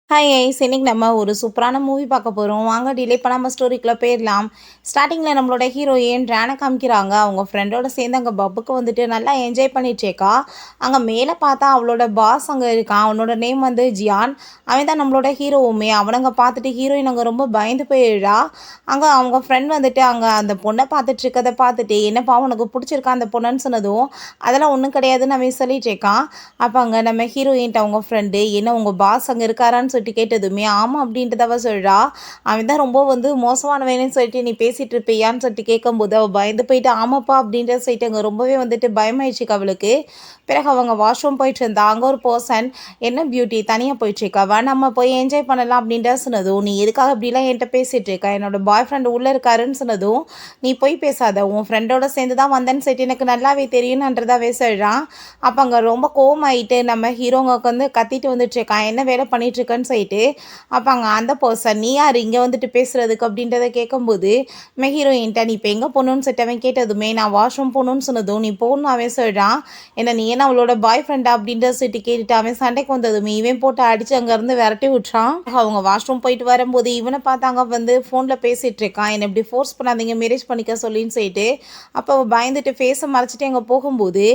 Hi ice இன்னைக்கு நம்ம ஒரு சூப்பரான மூவி பார்க்க போகிறோம். வாங்க டிலே பண்ணாமல் ஸ்டோரிக்குள்ளே போயிடலாம். ஸ்டார்டிங்கில் நம்மளோட ஹீரோயின் ரேனை காமிக்கிறாங்க. அவங்க ஃப்ரெண்டோட சேர்ந்து அங்கே பப்புக்கு வந்துட்டு நல்லா என்ஜாய் பண்ணிட்டுருக்கா. அங்கே மேலே பார்த்தா அவளோட பாஸ் அங்கே இருக்கான். அவனோட நேம் வந்து ஜியான். அவன் தான் நம்மளோட ஹீரோவுமே. அவனங்க பார்த்துட்டு ஹீரோயின் அங்கே ரொம்ப பயந்து போயிடுறா. அங்கே அவங்க ஃப்ரெண்ட் வந்துட்டு அங்கே அந்த பொண்ணை பார்த்துட்டு இருக்கதை பார்த்துட்டு என்னப்பா உனக்கு பிடிச்சிருக்கா அந்த பொண்ணுன்னு சொன்னதும் அதெல்லாம் ஒன்றும் கிடையாதுன்னு அவன் சொல்லிட்டு இருக்கான். அப்போ அங்கே நம்ம ஹீரோயின்ட்ட அவங்க ஃப்ரெண்டு என்ன உங்கள் பாஸ் அங்கே இருக்காரான்னு சொல்லிட்டு கேட்டதுமே ஆமாம் அப்படின்றத அவள் சொல்கிறா. அவன் தான் ரொம்ப வந்து மோசமானவனு சொல்லிட்டு நீ பேசிகிட்டு இருப்பியான்னு சொல்லிட்டு கேட்கும்போது அவள் பயந்து போயிட்டு ஆமாப்பா அப்படின்ற சொல்லிட்டு அங்கே ரொம்பவே வந்துட்டு பயமாயிடுச்சு அவளுக்கு. பிறகு அவங்க வாஷ்ரூம் போயிட்டு இருந்தா. அங்கே ஒரு பர்சன் என்ன பியூட்டி தனியாக போயிட்டுருக்காவா நம்ம போய் என்ஜாய் பண்ணலாம் அப்படின்ற சொன்னதும் நீ எதுக்காக அப்படிலாம் என்கிட்ட பேசிகிட்டு இருக்கா என்னோட பாய் ஃப்ரெண்டு உள்ளே இருக்காருன்னு சொன்னதும் நீ போய் பேசாத உன் ஃப்ரெண்டோட சேர்ந்து தான் வந்தேன்னு சொல்லிட்டு எனக்கு நல்லாவே தெரியும்ன்றதாவே சொல்கிறான். அப்போ அங்கே ரொம்ப கோவமாயிட்டு நம்ம ஹீரோங்களுக்கு வந்து கத்திட்டு வந்துட்டு இருக்கான் என்ன வேலை பண்ணிட்டு இருக்கேன்னு சொல்லிட்டு. அப்போ அங்கே அந்த பர்சன் நீ யார் இங்கே வந்துட்டு பேசுறதுக்கு அப்படின்றத கேட்கும்போது நம்ம ஹீரோயின்ட்ட நீ இப்போ எங்கே போகணுன்னு சொல்லிட்டு அவன் கேட்டதுமே நான் வாஷ்ரூம் போகணுன்னு சொன்னதும் நீ போகணும் அவன் சொல்கிறான். என்ன நீ என்ன அவளோட பாய் ஃப்ரெண்டா அப்படின்ற சொல்லிட்டு கேட்டுட்டு அவன் சண்டைக்கு வந்ததுமே இவன் போட்டு அடிச்சு அங்கேருந்து விரட்டி விட்டுறான். அவங்க வாஷ்ரூம் போயிட்டு வரும்போது இவனை பார்த்தாங்க வந்து ஃபோனில் பேசிகிட்டு இருக்கான் என்னை இப்படி ஃபோர்ஸ் பண்ணாதீங்க மேரேஜ் பண்ணிக்க சொல்லின்னு சொல்லிட்டு. அப்போ பயந்துட்டு ஃபேஸை மறைச்சிட்டு அங்கே போகும்போது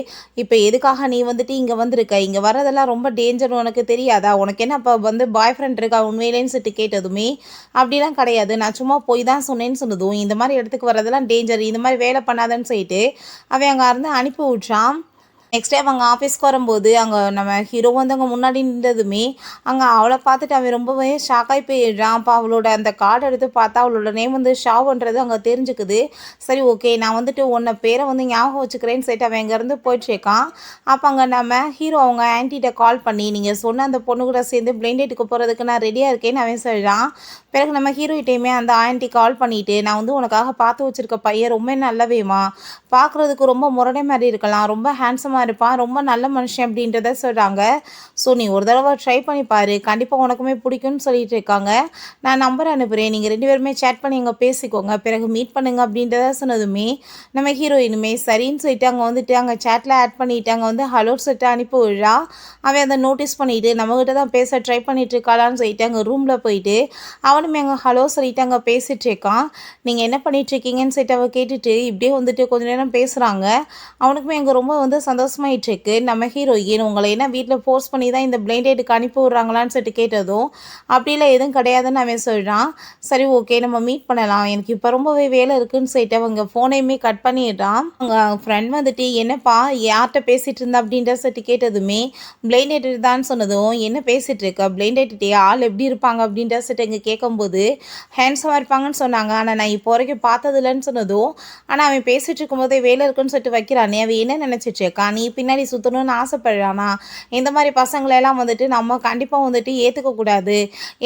இப்போ எதுக்காக நீ வந்துட்டு இங்கே வந்திருக்க இங்கே வரதெல்லாம் ரொம்ப டேஞ்சர் உனக்கு தெரியாதா உனக்கு என்ன அப்போ வந்து பாய் ஃப்ரெண்ட் இருக்கா உண்மையிலேன்னு சொல்லிட்டு கேட்டதுமே அப்படிலாம் கிடையாது நான் சும்மா போய் தான் சொன்னேன்னு சொன்னதும் இந்த மாதிரி இடத்துக்கு வரதெல்லாம் டேஞ்சர் இந்த மாதிரி வேலை பண்ணாதன்னு சொல்லிட்டு அவன் அங்கே இருந்து அனுப்பி விட்றான். நெக்ஸ்ட் டே அவங்க ஆஃபீஸ்க்கு வரும்போது அங்கே நம்ம ஹீரோ வந்து அங்கே முன்னாடி நின்றதுமே அங்கே அவளை பார்த்துட்டு அவன் ரொம்பவே ஷாக்காகி போயிடுறான். அப்போ அவளோட அந்த கார்டு எடுத்து பார்த்தா அவளோட நேம் வந்து ஷாவுன்றது அங்கே தெரிஞ்சுக்குது. சரி ஓகே நான் வந்துட்டு உன்னை பேரை வந்து ஞாபகம் வச்சுக்கிறேன்னு சொல்லிட்டு அவன் இங்கேருந்து போயிட்டுருக்கான். அப்போ அங்கே நம்ம ஹீரோ அவங்க ஆன்ட்டிகிட்ட கால் பண்ணி நீங்கள் சொன்ன அந்த பொண்ணு கூட சேர்ந்து பிளைண்ட் டேட்டுக்கு போகிறதுக்கு நான் ரெடியாக இருக்கேன்னு அவன் சொல்கிறான். பிறகு நம்ம ஹீரோயிட்டையுமே அந்த ஆன்ட்டி கால் பண்ணிவிட்டு நான் வந்து உனக்காக பார்த்து வச்சுருக்க பையன் ரொம்ப நல்லவேம்மா பார்க்குறதுக்கு ரொம்ப முரடை மாதிரி இருக்கலாம் ரொம்ப ஹேண்ட்ஸமாக இருப்பான் ரொம்ப நல்ல மனுஷன் அப்படின்றத சொல்கிறாங்க. ஸோ நீ ஒரு தடவை ட்ரை பண்ணி பாரு கண்டிப்பாக உனக்குமே பிடிக்கும்னு சொல்லிட்டு இருக்காங்க. நான் நம்பர் அனுப்புகிறேன் நீங்கள் 2 பேருமே சேட் பண்ணி அங்கே பேசிக்கோங்க பிறகு மீட் பண்ணுங்க அப்படின்றத சொன்னதுமே நம்ம ஹீரோயினுமே சரின்னு சொல்லிட்டு அங்கே வந்துட்டு அங்கே சேட்டில் ஆட் பண்ணிவிட்டு அங்கே வந்து ஹலோ சொல்லிட்டு அனுப்பி விடுறா. அவன் அதை நோட்டீஸ் பண்ணிவிட்டு நம்மகிட்ட தான் பேச ட்ரை பண்ணிட்டு இருக்காளான்னு சொல்லிட்டு அங்கே ரூமில் போயிட்டு அவனுமே அங்கே ஹலோ சொல்லிட்டு அங்கே பேசிகிட்டு இருக்கான். நீங்கள் என்ன பண்ணிகிட்ருக்கீங்கன்னு சொல்லிட்டு அவள் கேட்டுட்டு இப்படியே வந்துட்டு கொஞ்ச நேரம் பேசுகிறாங்க. அவனுக்குமே அங்கே ரொம்ப வந்து சந்தோஷமாயிட்டுருக்கு. நம்ம ஹீரோயின் உங்களை என்ன வீட்டில் ஃபோர்ஸ் பண்ணி தான் இந்த பிளைண்ட் டேட்டுக்கு அனுப்பி விட்றாங்களான்னு சொல்லிட்டு கேட்டதும் அப்படிலாம் எதுவும் கிடையாதுன்னு அவன் சொல்கிறான். சரி ஓகே நம்ம மீட் பண்ணலாம் எனக்கு இப்போ ரொம்பவே வேலை இருக்குதுன்னு சொல்லிட்டு அவங்க ஃபோனையுமே கட் பண்ணிடுறான். அவங்க ஃப்ரெண்ட் வந்துட்டு என்னப்பா யார்கிட்ட பேசிகிட்டு இருந்தா அப்படின்ற சொல்லிட்டு கேட்டதுமே பிளைண்ட் டேட்டு தான் சொன்னதும் என்ன பேசிகிட்டு இருக்க பிளைண்ட் டேட்டுட்டே ஆள் எப்படி இருப்பாங்க அப்படின்ற சொல்லிட்டு இங்கே கேட்கும்போது ஹேண்ட்ஸமாக இருப்பாங்கன்னு சொன்னாங்க ஆனால் நான் இப்போ வரைக்கும் பார்த்ததில்லன்னு சொன்னதும் ஆனால் அவன் பேசிகிட்டு இருக்கும்போதே வேலை இருக்குன்னு சொல்லிட்டு வைக்கிறானே அவன் என்ன நினச்சிட்டு இருக்கான் நீ பின்னாடி சுற்றணும்னு ஆசைப்படுறானா இந்த மாதிரி பசங்களெல்லாம் வந்துட்டு நம்ம கண்டிப்பாக வந்துட்டு ஏற்றுக்கக்கூடாது.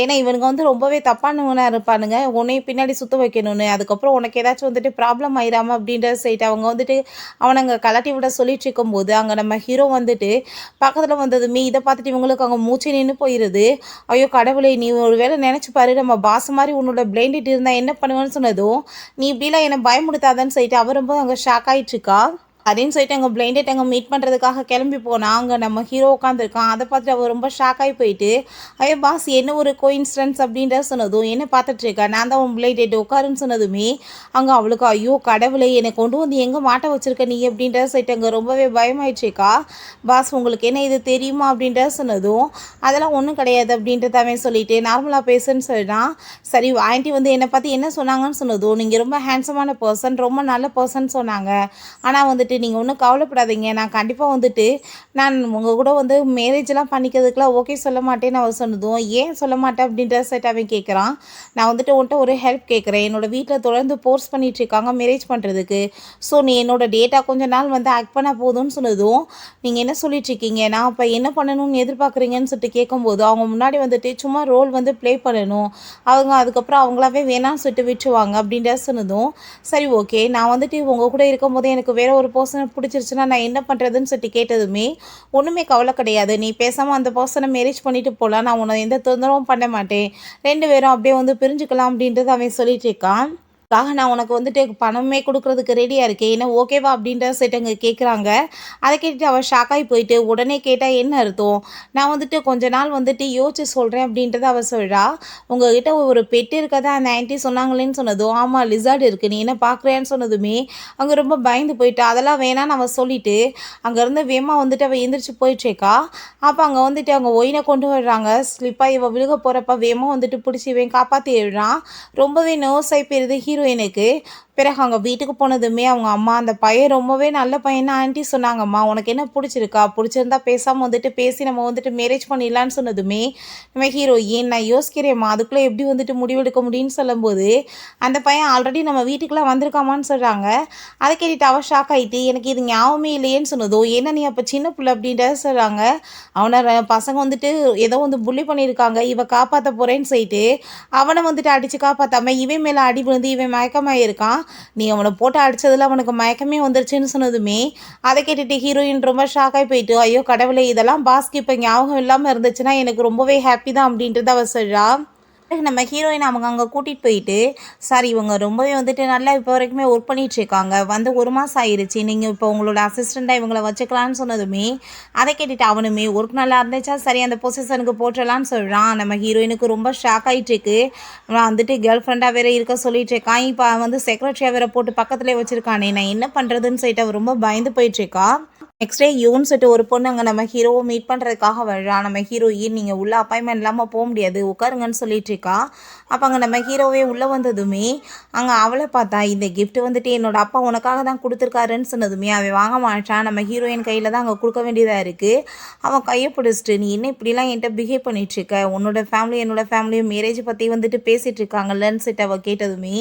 ஏன்னா இவனுங்க வந்து ரொம்பவே தப்பானவனாக இருப்பானுங்க உன்னை பின்னாடி சுற்ற வைக்கணும்னு அதுக்கப்புறம் உனக்கு ஏதாச்சும் வந்துட்டு ப்ராப்ளம் ஆயிடாமல் அப்படின்ற சைட்டு அவங்க வந்துட்டு அவனுங்க கலட்டி விட சொல்லிட்டு இருக்கும்போது அங்கே நம்ம ஹீரோ வந்துட்டு பக்கத்தில் வந்ததுமே இதை பார்த்துட்டு இவங்களுக்கு அங்கே மூச்சு நின்று போயிடுது. ஐயோ கடவுளை நீ ஒரு வேளை நினச்சி பாரு நம்ம பாஸ் மாதிரி உன்னோட பிளைண்ட் இருந்தால் என்ன பண்ணுவேன்னு சொன்னதும் நீ இப்படிலாம் என்னை பயமுடுத்தாதன்னு சொல்லிட்டு அவர் ரொம்ப அங்கே ஷாக் ஆகிட்டுருக்கா. அப்படின்னு சொல்லிட்டு அங்கே பிளைண்ட் டேட் அங்கே மீட் பண்ணுறதுக்காக கிளம்பி போனால் அங்கே நம்ம ஹீரோ உட்காந்துருக்கான். அதை பார்த்துட்டு அவர் ரொம்ப ஷாக் ஆகி போயிட்டு ஐயோ பாஸ் என்ன ஒரு கோயின்சிடன்ஸ் அப்படின்ற சொன்னதும் என்ன பார்த்துட்ருக்கா நான் தான் உன் பிளைண்ட் டேட் உட்காருன்னு சொன்னதுமே அங்கே அவளுக்கு ஐயோ கடவுளை என்னை கொண்டு வந்து எங்கே மாட்ட வச்சுருக்க நீ அப்படின்ற சொல்லிட்டு அங்கே ரொம்பவே பயமாயிடுச்சுக்கா. பாஸ் உங்களுக்கு என்ன இது தெரியுமா அப்படின்ற சொன்னதும் அதெல்லாம் ஒன்றும் கிடையாது அப்படின்றத அவன் சொல்லிட்டு நார்மலாக பேசுன்னு சொல்லிட்டான். சரி ஆண்டி வந்து என்னை பார்த்து என்ன சொன்னாங்கன்னு சொன்னதும் நீங்கள் ரொம்ப ஹேண்ட்ஸமான பர்சன் ரொம்ப நல்ல பர்சன் சொன்னாங்க. ஆனால் வந்துட்டு நீங்கள் ஒன்றும் கவலைப்படாதீங்க நான் கண்டிப்பாக வந்துட்டு நான் உங்கள் கூட வந்து மேரேஜெலாம் பண்ணிக்கிறதுக்குலாம் ஓகே சொல்ல மாட்டேன்னு அவர் சொன்னதும் ஏன் சொல்ல மாட்டேன் அப்படின்ற செட் அவன் கேட்குறான். நான் வந்துட்டு உன்ட்ட ஒரு ஹெல்ப் கேட்குறேன் என்னோடய வீட்டில் தொடர்ந்து ஃபோர்ஸ் பண்ணிகிட்ருக்காங்க மேரேஜ் பண்ணுறதுக்கு. ஸோ நீ என்னோடய டேட்டா கொஞ்ச நாள் வந்து ஆக்ட் பண்ண போதும்னு சொன்னதும் நீங்கள் என்ன சொல்லிட்டுருக்கீங்க நான் அப்போ என்ன பண்ணணும்னு எதிர்பார்க்குறீங்கன்னு சொல்லிட்டு கேட்கும்போது அவங்க முன்னாடி வந்துட்டு சும்மா ரோல் வந்து ப்ளே பண்ணணும் அவங்க அதுக்கப்புறம் அவங்களாவே வேணாம்னு சொல்லிட்டு விட்டுருவாங்க அப்படின்ற சொன்னதும் சரி ஓகே நான் வந்துட்டு உங்கள் கூட இருக்கும்போது எனக்கு வேறு ஒரு பர்சனை பிடிச்சிருச்சுன்னா நான் என்ன பண்ணுறதுன்னு சொல்லிட்டு கேட்டதுமே ஒன்றுமே கவலை கிடையாது நீ பேசாமல் அந்த பர்சனை மேரேஜ் பண்ணிட்டு போகலாம் நான் உன்னை எந்த தொந்தரவும் பண்ண மாட்டேன் 2 பேரும் அப்படியே வந்து பிரிஞ்சுக்கலாம் அப்படின்றது அவன் சொல்லிட்டு இருக்கான். நான் உனக்கு வந்துட்டு பணமே குடுக்குறதுக்கு ரெடியா இருக்கேன். என்ன ஓகேவா? அப்படின்ற செட்டங்க கேட்குறாங்க. அத கேட்டுட்டு அவ ஷாக் ஆயி போயிட்டு, உடனே கேட்டா என்ன அர்த்தம்? நான் வந்துட்டு கொஞ்ச நாள் வந்துட்டு யோசிச்சு சொல்றேன் அப்படின்றத அவ சொல்றா. உங்ககிட்ட ஒரு பெட் இருக்கதா அந்த ஆன்டி சொன்னாங்களேன்னு சொன்னதும், ஆமா லிசார்ட் இருக்கு. நீ என்ன பார்க்குறியான்னு சொன்னதுமே, அங்க ரொம்ப பயந்து போயிட்டா. அதெல்லாம் வேணான்னு அவ சொல்லிட்டு, அங்கருந்து வேகமா வந்துட்டு அவ எந்திரிச்சு போயிட்டுருக்கா. அப்ப அங்க வந்துட்டு அவங்க ஒயின கொண்டு வர்றாங்க. ஸ்லிப்பாகி இவ விழுக போறப்ப வேகமா வந்துட்டு புடிச்சு இவன் காப்பாத்தி விடுறான். ரொம்பவே நர்வஸ் ஆயி போயிருது ஹீரோயினுக்கு. பிறகு அங்க வீட்டுக்கு போனதுமே அவங்க அம்மா, "அந்த பையன் ரொம்பவே நல்ல பையன்னு ஆன்ட்டி சொன்னாங்கம்மா. உனக்கு என்ன புடிச்சிருக்கா? புடிச்சிருந்தா பேசாம வந்துட்டு பேசி நம்ம வந்துட்டு மேரேஜ் பண்ணிடலான்னு" சொன்னதுமே, நம்ம ஹீரோயின், "நான் யோசிக்கிறேன்ம்மா. அதுக்குள்ள எப்படி வந்துட்டு முடிவெடுக்க முடியும்ன்னு" சொல்லும்போது, அந்த பையன் ஆல்ரெடி நம்ம வீட்டுக்குலாம் வந்திருக்காமான்னு சொல்றாங்க. அத கேட்டுட்டு அவ ஷாக் ஆயிட்டு, "எனக்கு இது ஞாபகமே இல்லையேன்னு" சொன்னதும், "ஏன்னா நீ அப்ப சின்ன புள்ள" அப்படின்றத சொல்றாங்க. அவன பசங்க வந்துட்டு ஏதோ வந்து புல்லி பண்ணியிருக்காங்க. இவ காப்பாத்த போறேன்னு சொல்லிட்டு, அவன வந்துட்டு அடிச்சு காப்பாத்தாம, இவன் மேல அடி விழுந்து இவன் மயக்கமாயிருக்கான். நீ அவன போட்டு அடிச்சதுல அவனுக்கு மயக்கமே வந்துருச்சுன்னு சொன்னதுமே, அத கேட்டுட்டு ஹீரோயின் ரொம்ப ஷாக் ஆயி போயிட்டு, "ஐயோ கடவுளே! இதெல்லாம் பாஸ்க்கு இப்ப ஞாபகம் இல்லாம இருந்துச்சுன்னா, எனக்கு ரொம்பவே ஹாப்பி தான்" அப்படின்றத அவ சொல்றா. நம்ம ஹீரோயின் அவங்க அங்க கூட்டிட்டு போயிட்டு, சார் இவங்க ரொம்பவே வந்துட்டு நல்லா இப்போ வரைக்குமே ஒர்க் பண்ணிட்டு இருக்காங்க. வந்து 1 மாசம் ஆயிருச்சு. நீங்க இப்போ உங்களோட அசிஸ்டன்ட்டா இவங்கள வச்சுக்கலான்னு சொன்னதுமே, அத கேட்டுட்டு அவனுமே ஒர்க் நல்லா இருந்துச்சா, சரி அந்த பொசிஷனுக்கு போட்டுறலான்னு சொல்றான். நம்ம ஹீரோயினுக்கு ரொம்ப ஷாக் ஆயிட்டு இருக்கு. அவன் வந்துட்டு கேர்ள் ஃப்ரெண்டா வேற இருக்க சொல்லிட்டு இருக்கான். இப்ப அவன் வந்து செக்ரட்டரியா வேற போட்டு பக்கத்திலேயே வச்சிருக்கானே! நான் என்ன பண்றதுன்னு சொல்லிட்டு அவ ரொம்ப பயந்து போயிட்டு இருக்கா. நெக்ஸ்ட் டே யூன்னு சொல்லிட்டு ஒரு பொண்ணு அங்க நம்ம ஹீரோவ மீட் பண்றதுக்காக வர்றா. நம்ம ஹீரோயின், "நீங்க உள்ள அப்பாயின்ட்மென்ட் இல்லாம போ முடியாது. உட்காருங்கன்னு" சொல்லிட்டு இருக்கா. அப்ப அங்க நம்ம ஹீரோவே உள்ள வந்ததுமே, அங்க அவள பார்த்தா, "இந்த கிஃப்ட் வந்துட்டு என்னோட அப்பா உனக்காக தான் குடுத்துருக்காருன்னு" சொன்னதுமே, அவன் வாங்க மாட்றான். நம்ம ஹீரோயின் கையில தான் அங்க குடுக்க வேண்டியதா இருக்கு. அவன் கைய பிடிச்சிட்டு, "நீ என்ன இப்படிலாம் என்ட்ட பிஹேவ் பண்ணிட்டு இருக்க? உன்னோட ஃபேமிலி என்னோட ஃபேமிலியும் மேரேஜ் பத்தி வந்துட்டு பேசிட்டு இருக்காங்கல்லன்னு" சொல்லிட்டு அவ கேட்டதுமே,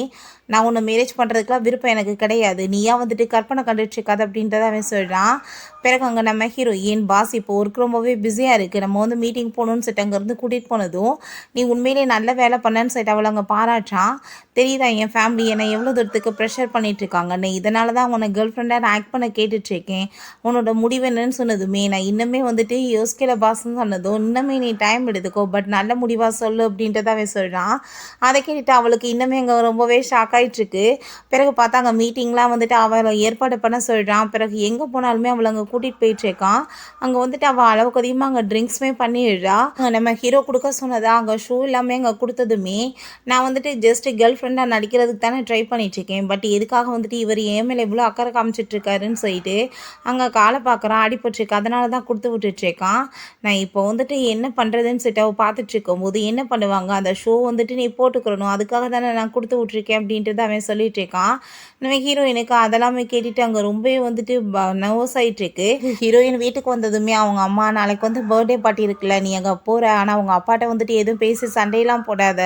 "நான் உன்ன மேரேஜ் பண்றதுக்குலாம் விருப்பம் எனக்கு கிடையாது. நீயா வந்துட்டு கற்பனை கண்டுட்டு இருக்காத" அப்படின்றத அவன் சொல்றான். பிறகு அங்க நம்ம ஹீரோயின், "பாஸ் இப்போ ஒர்க் ரொம்பவே பிஸியா இருக்கு. நம்ம வந்து மீட்டிங் போணும்னு" சொல்லிட்டு அங்கருந்து கூட்டிட்டு போனதும், "நீ உண்மையிலேயே நல்ல வேலை பண்ணன்னு" சொல்லிட்டு அவள அங்க பாராட்டுறான். "தெரியுதா என் ஃபேமிலி என்னை எவ்வளோ தூரத்துக்கு ப்ரெஷர் பண்ணிட்டு இருக்காங்கன்னு. இதனால தான் உன்ன கேர்ள் ஃப்ரெண்டா நான் ஆக்ட் பண்ண கேட்டுட்ருக்கேன். உன்னோட முடிவு என்னன்னு" சொன்னதுமே, "நான் இன்னுமே வந்துட்டு யோசிக்கல பாஸ்ன்னு" சொன்னதும், "இன்னுமே நீ டைம் எடுத்துக்கோ. பட் நல்ல முடிவா சொல்லு" அப்படின்றத அவன் சொல்றான். அத கேட்டுட்டு அவளுக்கு இன்னுமே அங்க ரொம்பவே ஷாக் ஆயிட்டுருக்கு. பிறகு பார்த்தா அங்க மீட்டிங்லாம் வந்துட்டு அவள ஏற்பாடு பண்ண சொல்றான். பிறகு எங்க போனாலுமே அவள அங்க கூட்டிட்டு போயிட்டுருக்கான். அங்க வந்துட்டு அவ அளவுக்கு அதிகமா அங்க ட்ரிங்க்ஸுமே பண்ணிடுறா. நம்ம ஹீரோ குடுக்க சொன்னதா அங்க ஷூ எல்லாமே அங்க குடுத்ததுமே, "நான் வந்துட்டு ஜஸ்ட் கேர்ள் ஃப்ரெண்டா நடிக்கிறதுக்கு தானே ட்ரை பண்ணிட்டுருக்கேன். பட் எதுக்காக வந்துட்டு இவரு என் மேல இவ்ளோ அக்கறை காமிச்சிட்டுருக்காருன்னு" சொல்லிட்டு, அங்க கால பார்க்குறான். அடிபட்டுருக்கு. அதனால தான் குடுத்து விட்டுட்டுருக்கான். நான் இப்போ வந்துட்டு என்ன பண்றதுன்னு சொல்லிட்டு அவ பார்த்துட்டுருக்கும்போது, "என்ன பண்ணுவாங்க? அந்த ஷூ வந்துட்டு நீ போட்டுக்கிறணும். அதுக்காக தானே நான் குடுத்து விட்டுருக்கேன்" அப்படின்றத அவன் சொல்லிட்டுருக்கான். நம்ம ஹீரோயினுக்கு அதெல்லாமே கேட்டுட்டு அங்க ரொம்பவே வந்துட்டு நர்வஸ் ஆயிட்டுருக்கு. ஹீரோயின் வீட்டுக்கு வந்ததுமே அவங்க அம்மா, "நாளைக்கு வந்து பர்த்டே பார்ட்டி இருக்குல்ல, நீ அங்க போற. ஆனா உங்க அப்பாட்ட வந்துட்டு எதுவும் பேசி சண்டையெல்லாம் போடாத.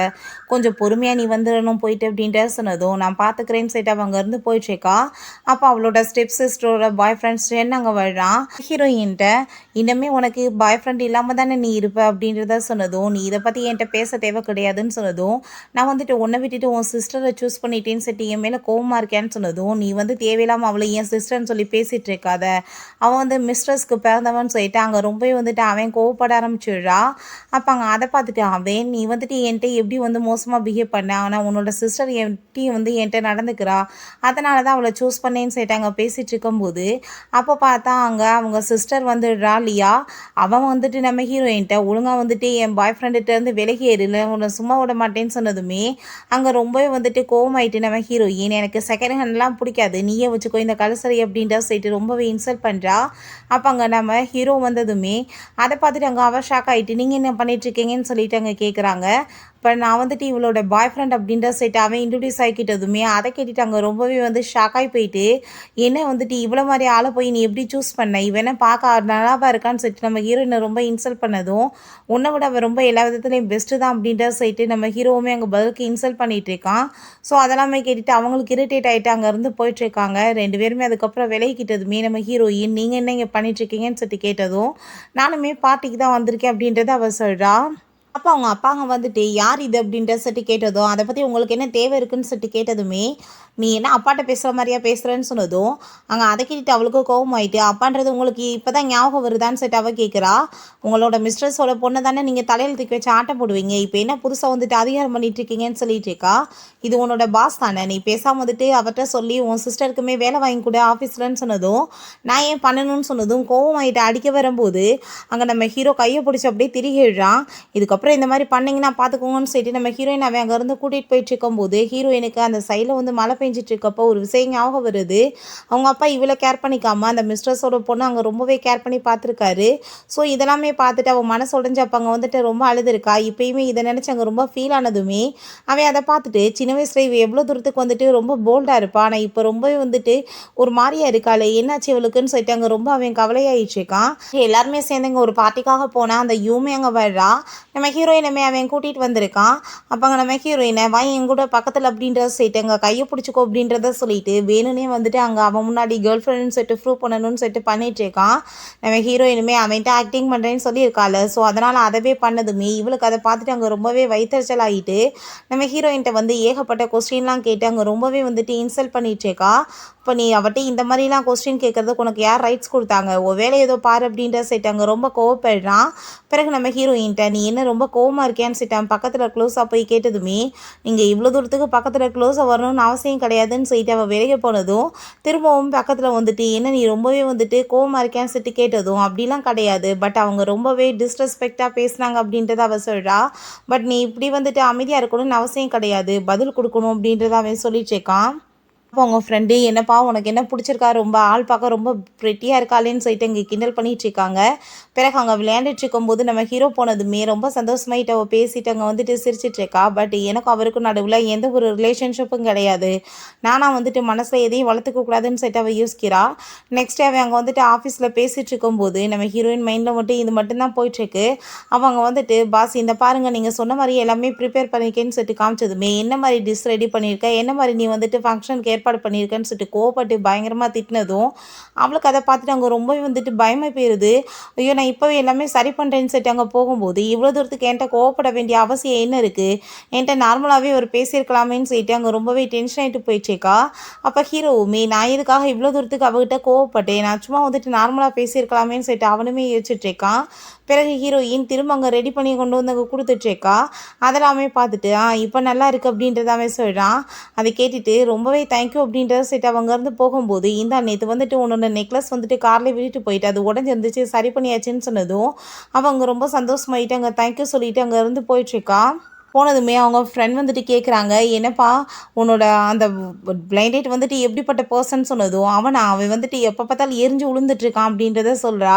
கொஞ்சம் பொறுமையா நீ வந்துரணும் போயிட்டு" அப்படின்ட்டு சொன்னதும், "நான் பார்த்துக்கிறேன்னு" சொல்லிட்டு அவ அங்கருந்து போயிட்டுருக்கா. அப்போ அவளோட ஸ்டெப் சிஸ்டரோட பாய் ஃப்ரெண்ட் ஸ்ரென் அங்க வர்றான். ஹீரோயின்ட்ட, "இன்னுமே உனக்கு பாய் ஃப்ரெண்ட் இல்லாம தானே நீ இருப்ப" அப்படின்றத சொன்னதும், "நீ இத பத்தி என்ட்ட பேச தேவை கிடையாதுன்னு" சொன்னதும், "நான் வந்துட்டு உன்ன விட்டுட்டு உன் சிஸ்டர சூஸ் பண்ணிட்டேன்னு சொல்லிட்டு என் மேல கோவமா இருக்கியான்னு" சொன்னதும், "நீ வந்து தேவையில்லாம அவள என் சிஸ்டர்ன்னு சொல்லி பேசிட்டு இருக்காத. அவ வந்து மிஸ்ட்ரஸ்க்கு பிறந்தவன்னு" சொல்லிட்டு அங்க ரொம்பவே வந்துட்டு அவன் கோவப்பட ஆரம்பிச்சுடுறா. அப்ப அங்க அத பார்த்துட்டு அவன், "நீ வந்துட்டு என்ட்ட எப்படி வந்து மோசமா பிஹேவ் பண்ண? ஆனா உன்னோட சிஸ்டர் எப்படி வந்து என்ட்ட நடந்துக்கிறா? அதனால தான் அவள சூஸ் பண்ணேன்னு" சொல்லிட்டு அங்க பேசிட்டு இருக்கும்போது, அப்ப பார்த்தா அங்க அவங்க சிஸ்டர் வந்துடுறா லியா. அவன் வந்துட்டு நம்ம ஹீரோயின்ட்ட, "ஒழுங்கா வந்துட்டு என் பாய் ஃப்ரெண்டுட்ட இருந்து விலகி ஏறு. இல்ல உன்ன சும்மா விட மாட்டேன்னு" சொன்னதுமே, அங்க ரொம்பவே வந்துட்டு கோவமாயிட்டு நம்ம ஹீரோயின், "எனக்கு செகண்ட் ஹேண்ட்லாம் பிடிக்காது. நீயே வச்சுக்கோ இந்த கலசரி" அப்படின்ட்டு சொல்லிட்டு ரொம்பவே இன்சல்ட் பண்றா. அப்ப அங்க நம்ம ஹீரோ வந்ததுமே, அத பார்த்துட்டு அங்க அவ ஷாக் ஆயிட்டு, "நீங்க என்ன பண்ணிட்டுருக்கீங்கன்னு" சொல்லிட்டு அங்க கேட்குறாங்க. இப்ப நான் வந்துட்டு இவளோட பாய் ஃப்ரெண்ட் அப்படின்ற சொல்லிட்டு அவன் இன்ட்ரோடியூஸ் ஆகிக்கிட்டதுமே, அத கேட்டுட்டு அங்க ரொம்பவே வந்து ஷாக் ஆயி போயிட்டு, "என்ன வந்துட்டு இவ்வளோ மாரி ஆள போய் நீ எப்படி சூஸ் பண்ண? இவ என்ன பார்க்க நல்லாவா இருக்கான்னு" சொல்லிட்டு நம்ம ஹீரோயின ரொம்ப இன்சல்ட் பண்ணதும், "உன்ன விட அவ ரொம்ப எல்லா விதத்துலயும் பெஸ்ட்டு தான்" அப்படின்ற சொல்லிட்டு நம்ம ஹீரோவுமே அங்க பதிலுக்கு இன்சல்ட் பண்ணிட்டு இருக்கான். ஸோ அதெல்லாமே கேட்டுட்டு அவங்களுக்கு இரிட்டேட் ஆயிட்டு அங்கருந்து போயிட்டுருக்காங்க. 2 பேருமே அதுக்கப்புறம் விலகிக்கிட்டதுமே நம்ம ஹீரோயின், "நீங்க என்ன இங்க பண்ணிட்டுருக்கீங்கன்னு" சொல்லிட்டு கேட்டதும், "நானுமே பார்ட்டிக்கு தான் வந்திருக்கேன்" அப்படின்றத அவ சொல்றா. அப்போ அவங்க அப்பாங்க வந்துட்டு, "யார் இது?" அப்படின்ற சொல்லிட்டு கேட்டதும், "அத பத்தி உங்களுக்கு என்ன தேவை இருக்குன்னு?" சொல்லிட்டு கேட்டதுமே, "நீ என்ன அப்பாட்ட பேசுற மாரியா பேசுறன்னு?" சொன்னதும், அங்க அத கேட்டுட்டு அவளுக்கு கோவமாயிட்டு, "அப்பான்றது உங்களுக்கு இப்பதான் ஞாபகம் வருதான்னு?" சொல்லிட்டு அவ கேட்கிறா. "உங்களோட மிஸ்ட்ரஸோட பொண்ண தானே நீங்க தலையில தூக்கி வச்சு ஆட்டம் போடுவீங்க. இப்ப என்ன புதுசா வந்துட்டு அதிகாரம் பண்ணிட்டு இருக்கீங்கன்னு?" சொல்லிட்டு இருக்கா. "இது உன்னோட பாஸ் தானே. நீ பேசாம வந்துட்டு அவர்ட்ட சொல்லி உன் சிஸ்டருக்குமே வேலை வாங்கி குடு ஆஃபீஸ்லன்னு" சொன்னதும், "நான் ஏன் பண்ணணும்னு?" சொன்னதும் கோவமாயிட்டு அடிக்க வரும்போது, அங்க நம்ம ஹீரோ கைய பிடிச்சு அப்படியே திருகிடுறான். இதுக்கப்புறம் இந்த மாதிரி பண்ணீங்கன்னா பார்த்துக்கோங்கன்னு சொல்லிட்டு நம்ம ஹீரோயின் அவன் அங்கேருந்து கூட்டிகிட்டு போயிட்டு இருக்கும்போது ஹீரோயினுக்கு அந்த சைடில் வந்து மழை பெஞ்சிட்டு இருக்கப்போ ஒரு விஷயம் ஞாபகம் வருது. அவங்க அப்பா இவ்வளோ கேர் பண்ணிக்காம அந்த மிஸ்ட்ரஸோட பொண்ணு அங்கே ரொம்பவே கேர் பண்ணி பார்த்துருக்காரு. ஸோ இதெல்லாமே பார்த்துட்டு அவன் மனசு உடஞ்சி அப்போ அங்கே வந்துட்டு ரொம்ப அழுதுருக்கா. இப்பயுமே இதை நினச்சி அங்கே ரொம்ப ஃபீல் ஆனதுமே அவன் அதை பார்த்துட்டு சின்ன வயசுல இவ எவ்வளோ தூரத்துக்கு வந்துட்டு ரொம்ப போல்டாக இருப்பா, ஆனால் இப்போ ரொம்பவே வந்துட்டு ஒரு மாதிரியா இருக்காளே என்னாச்சு இவளுக்குன்னு சொல்லிட்டு அங்கே ரொம்ப அவன் கவலையாயிட்டு இருக்கான். எல்லாருமே சேர்ந்து இங்கே ஒரு பார்ட்டிக்காக போனால் அந்த யூமே அங்கே வர்றா. நம்ம ஹீரோயினுமே அவன் கூட்டிகிட்டு வந்திருக்கான். அப்போ அங்கே நம்ம ஹீரோயினை வா என் கூட பக்கத்தில் அப்படின்றத சொல்லிட்டு அங்கே கையை பிடிச்சிக்கோ அப்படின்றத சொல்லிட்டு வேணும்னே வந்துட்டு அங்கே அவன் முன்னாடி கேர்ள் ஃப்ரெண்டுன்னு சொல்லிட்டு ப்ரூவ் பண்ணணும்னு சொல்லிட்டு பண்ணிட்டு இருக்கான். நம்ம ஹீரோயினுமே அவன்கிட்ட ஆக்டிங் பண்ணுறேன்னு சொல்லியிருக்காள். ஸோ அதனால் அதவே பண்ணதுமே இவளுக்கு அதை பார்த்துட்டு அங்கே ரொம்பவே வயிற்றுச்சல் ஆகிட்டு நம்ம ஹீரோயின்கிட்ட வந்து ஏகப்பட்ட கொஸ்டின்லாம் கேட்டு அங்கே ரொம்பவே வந்துட்டு இன்சல்ட் பண்ணிட்டு இருக்கா. இப்போ நீ அவட்ட இந்த மாதிரிலாம் கொஸ்டின் கேட்கறதுக்கு உனக்கு யார் ரைட்ஸ் கொடுத்தாங்க, ஓ வேலை ஏதோ பாரு அப்படின்ற சொல்லிட்டு அங்கே ரொம்ப கோவப்படுறான். பிறகு நம்ம ஹீரோயின்ட்ட நீ என்ன ரொம்ப கோவமாக இருக்கேன்னு சொல்லிட்டு பக்கத்தில் க்ளோஸாக போய் கேட்டதுமே, நீங்கள் இவ்வளோ தூரத்துக்கு பக்கத்தில் க்ளோஸாக வரணும்னு அவசியம் கிடையாதுன்னு சொல்லிட்டு அவள் விலகி போனதும் திரும்பவும் பக்கத்தில் வந்துட்டு என்ன நீ ரொம்பவே வந்துட்டு கோவமாக இருக்கேன்னு சொல்லிட்டு கேட்டதும், அப்படிலாம் கிடையாது, பட் அவங்க ரொம்பவே டிஸ்ரெஸ்பெக்டாக பேசுனாங்க அப்படின்றத அவள் சொல்கிறா. பட் நீ இப்படி வந்துட்டு அமைதியாக இருக்கணும்னு அவசியம் கிடையாது, பதில் கொடுக்கணும் அப்படின்றத அவன் சொல்லிட்டு இருக்கான். அப்போ அவங்க ஃப்ரெண்டு என்னப்பா உனக்கு என்ன பிடிச்சிருக்கா, ரொம்ப ஆள் பார்க்க ரொம்ப ப்ரெட்டியாக இருக்காளேன்னு சொல்லிட்டு இங்கே கிண்டல் பண்ணிட்டு இருக்காங்க. பிறகு அங்கே விளையாண்டுட்டு இருக்கும்போது நம்ம ஹீரோ போனதுமே ரொம்ப சந்தோஷமாயிட்டு அவள் பேசிட்டு அங்கே வந்துட்டு சிரிச்சிட்டு இருக்கா. பட் எனக்கும் அவருக்கும் நடுவில் எந்த ஒரு ரிலேஷன்ஷிப்பும் கிடையாது, நானாக வந்துட்டு மனசில் எதையும் வளர்த்துக்க கூடாதுன்னு சொல்லிட்டு அவள் யோசிக்கிறா. நெக்ஸ்ட் அவன் அங்கே வந்துட்டு ஆஃபீஸில் பேசிகிட்டு இருக்கும்போது நம்ம ஹீரோயின் மைண்டில் மட்டும் இது மட்டும்தான் போயிட்டுருக்கு. அவங்க வந்துட்டு பாஸ் இந்த பாருங்கள் நீங்கள் சொன்ன மாதிரி எல்லாமே ப்ரிப்பேர் பண்ணிக்கேன்னு சொல்லிட்டு காமிச்சதுமே என்ன மாதிரி டிஷ் ரெடி பண்ணியிருக்க, என்ன மாதிரி நீ வந்துட்டு ஃபங்க்ஷனுக்கு ஏற்பாடு பண்ணியிருக்கேன்னு சொல்லிட்டு கோவப்பட்டு பயங்கரமாக திட்டினதும் அவளுக்கு அதை பார்த்துட்டு அங்கே ரொம்பவே வந்துட்டு பயமாக போயிடுது. ஐயோ நான் இப்போவே எல்லாமே சரி பண்ணுறேன்னு சொல்லிட்டு அங்கே போகும்போது இவ்வளோ தூரத்துக்கு என்கிட்ட கோவப்பட வேண்டிய அவசியம் என்ன இருக்குது, என்கிட்ட நார்மலாகவே ஒரு பேசியிருக்கலாமேன்னு சொல்லிட்டு அங்கே ரொம்பவே டென்ஷன் ஆகிட்டு போயிடுச்சேக்கா. அப்போ ஹீரோவுமே நான் எதுக்காக இவ்வளோ தூரத்துக்கு அவகிட்ட கோவப்பட்டேன், நான் சும்மா வந்துட்டு நார்மலாக பேசியிருக்கலாமேன்னு சொல்லிட்டு அவனுமே யோசிச்சுட்ருக்கான். பிறகு ஹீரோயின் திரும்ப அங்கே ரெடி பண்ணி கொண்டு வந்து அங்கே கொடுத்துட்ருக்கா. அதெல்லாமே பார்த்துட்டு இப்போ நல்லா இருக்குது அப்படின்றதாவே சொல்கிறான். அதை கேட்டுட்டு ரொம்பவே தேங்க்யூ அப்படின்றத சொல்லிட்டு அவங்க இருந்து போகும்போது இந்த நேற்று வந்துட்டு உன்னோட நெக்லஸ் வந்துட்டு கார்லேயே விட்டுட்டு போயிட்டு அது உடஞ்சி இருந்துச்சு சரி பண்ணியாச்சுன்னு சொன்னதும் அவங்க ரொம்ப சந்தோஷமாயிட்டு அங்கே தேங்க்யூ சொல்லிட்டு அங்கே இருந்து போயிட்டுருக்கா. போனதுமே அவங்க ஃப்ரெண்ட் வந்துட்டு கேட்குறாங்க, "என்னப்பா உன்னோட அந்த பிளைண்ட் டேட் வந்துட்டு எப்படிப்பட்ட பர்சன்?" சொன்னதும், அவன் வந்துட்டு எப்போ பார்த்தாலும் எரிஞ்சு விழுந்துட்டுருக்கான் அப்படின்றத சொல்கிறா.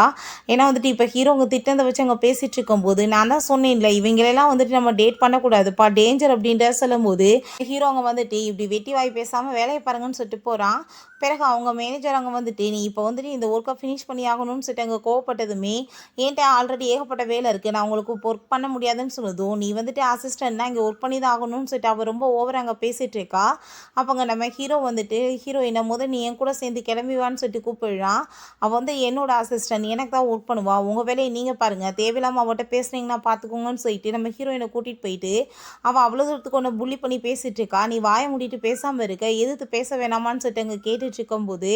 ஏன்னா வந்துட்டு இப்போ ஹீரோங்க திட்டத்தை வச்சு அங்கே பேசிகிட்டு இருக்கும்போது, "நான் தான் சொன்னேன்ல இவங்களெல்லாம் வந்துட்டு நம்ம டேட் பண்ணக்கூடாதுப்பா, டேஞ்சர்" அப்படின்றத சொல்லும்போது ஹீரோங்க வந்துட்டு இப்படி வெட்டி வாய் பேசாமல் வேலையை பாருங்கன்னு சொல்லிட்டு போகிறான். பிறகு அவங்க மேனேஜர் அங்கே வந்துட்டு, "நீ இப்போ வந்துட்டு இந்த ஒர்க்கை ஃபினிஷ் பண்ணி ஆகணும்னு சொல்லிட்டு அங்கே கோவப்பட்டதுமே, என்கிட்ட ஆல்ரெடி ஏகப்பட்ட வேலை இருக்குது, நான் உங்களுக்கு ஒர்க் பண்ண முடியாதுன்னு சொன்னதும், நீ வந்துட்டு அசிஸ்டன்ட்னா இங்கே ஒர்க் பண்ணி தான் ஆகணும்னு சொல்லிட்டு அவள் ரொம்ப ஓவர் அங்கே பேசிகிட்டு இருக்கா. அப்போங்க நம்ம ஹீரோ வந்துட்டு ஹீரோயினை முதல் நீ என் கூட சேர்ந்து கிளம்பிவான்னு சொல்லிட்டு கூப்பிடுறான். அவள் வந்து என்னோட அசிஸ்டன்ட், எனக்கு தான் ஒர்க் பண்ணுவா, உங்கள் வேலையை நீங்கள் பாருங்கள், தேவையில்லாமல் அவள்கிட்ட பேசுனீங்கன்னா பார்த்துக்கோங்கன்னு சொல்லிட்டு நம்ம ஹீரோயினை கூட்டிகிட்டு போயிட்டு அவள் அவ்வளோ தூரத்துக்கு ஒன்று புள்ளி பண்ணி பேசிகிட்டு இருக்கா. நீ வாயை மூடிட்டு பேசாமல் இருக்க, எதிர்த்து பேச வேணாமான்னு சொல்லிட்டு அங்கே கேட்டுட்டு இருக்கும்போது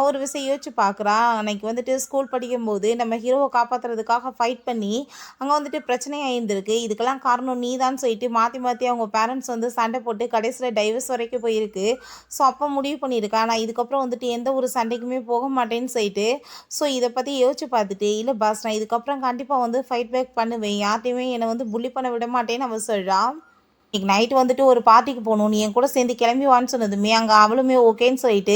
ஒரு விஷயம் யோசிச்சு பார்க்குறா. அன்னைக்கு வந்துட்டு ஸ்கூல் படிக்கும்போது நம்ம ஹீரோவை காப்பாற்றுறதுக்காக ஃபைட் பண்ணி அங்கே வந்துட்டு பிரச்சனையாக இருந்திருக்கு, இதுக்கெல்லாம் காரணம் நீ தான் சொல்லிட்டு மாற்றி மாற்றி அவங்க பேரண்ட்ஸ் வந்து சண்டை போட்டு கடைசியில் டைவர்ஸ் வரைக்கும் போயிருக்கு. ஸோ அப்போ முடிவு பண்ணியிருக்கா நான் இதுக்கப்புறம் வந்துட்டு எந்த ஒரு சண்டைக்குமே போக மாட்டேன்னு சொல்லிட்டு. ஸோ இதை பற்றி யோசிச்சு பார்த்துட்டு, இல்லை பாஸ் நான் இதுக்கப்புறம் கண்டிப்பாக வந்து ஃபைட் பேக் பண்ணுவேன், யார்ட்டையுமே என்னை வந்து புள்ளி பண்ண விட மாட்டேன்னு அவள் சொல்கிறா. இன்னைக்கு நைட்டு வந்துட்டு ஒரு பார்ட்டிக்கு போகணும், நீ என் கூட சேர்ந்து கிளம்பி வான்னு சொன்னதுமே அங்கே அவளுமே ஓகேன்னு சொல்லிட்டு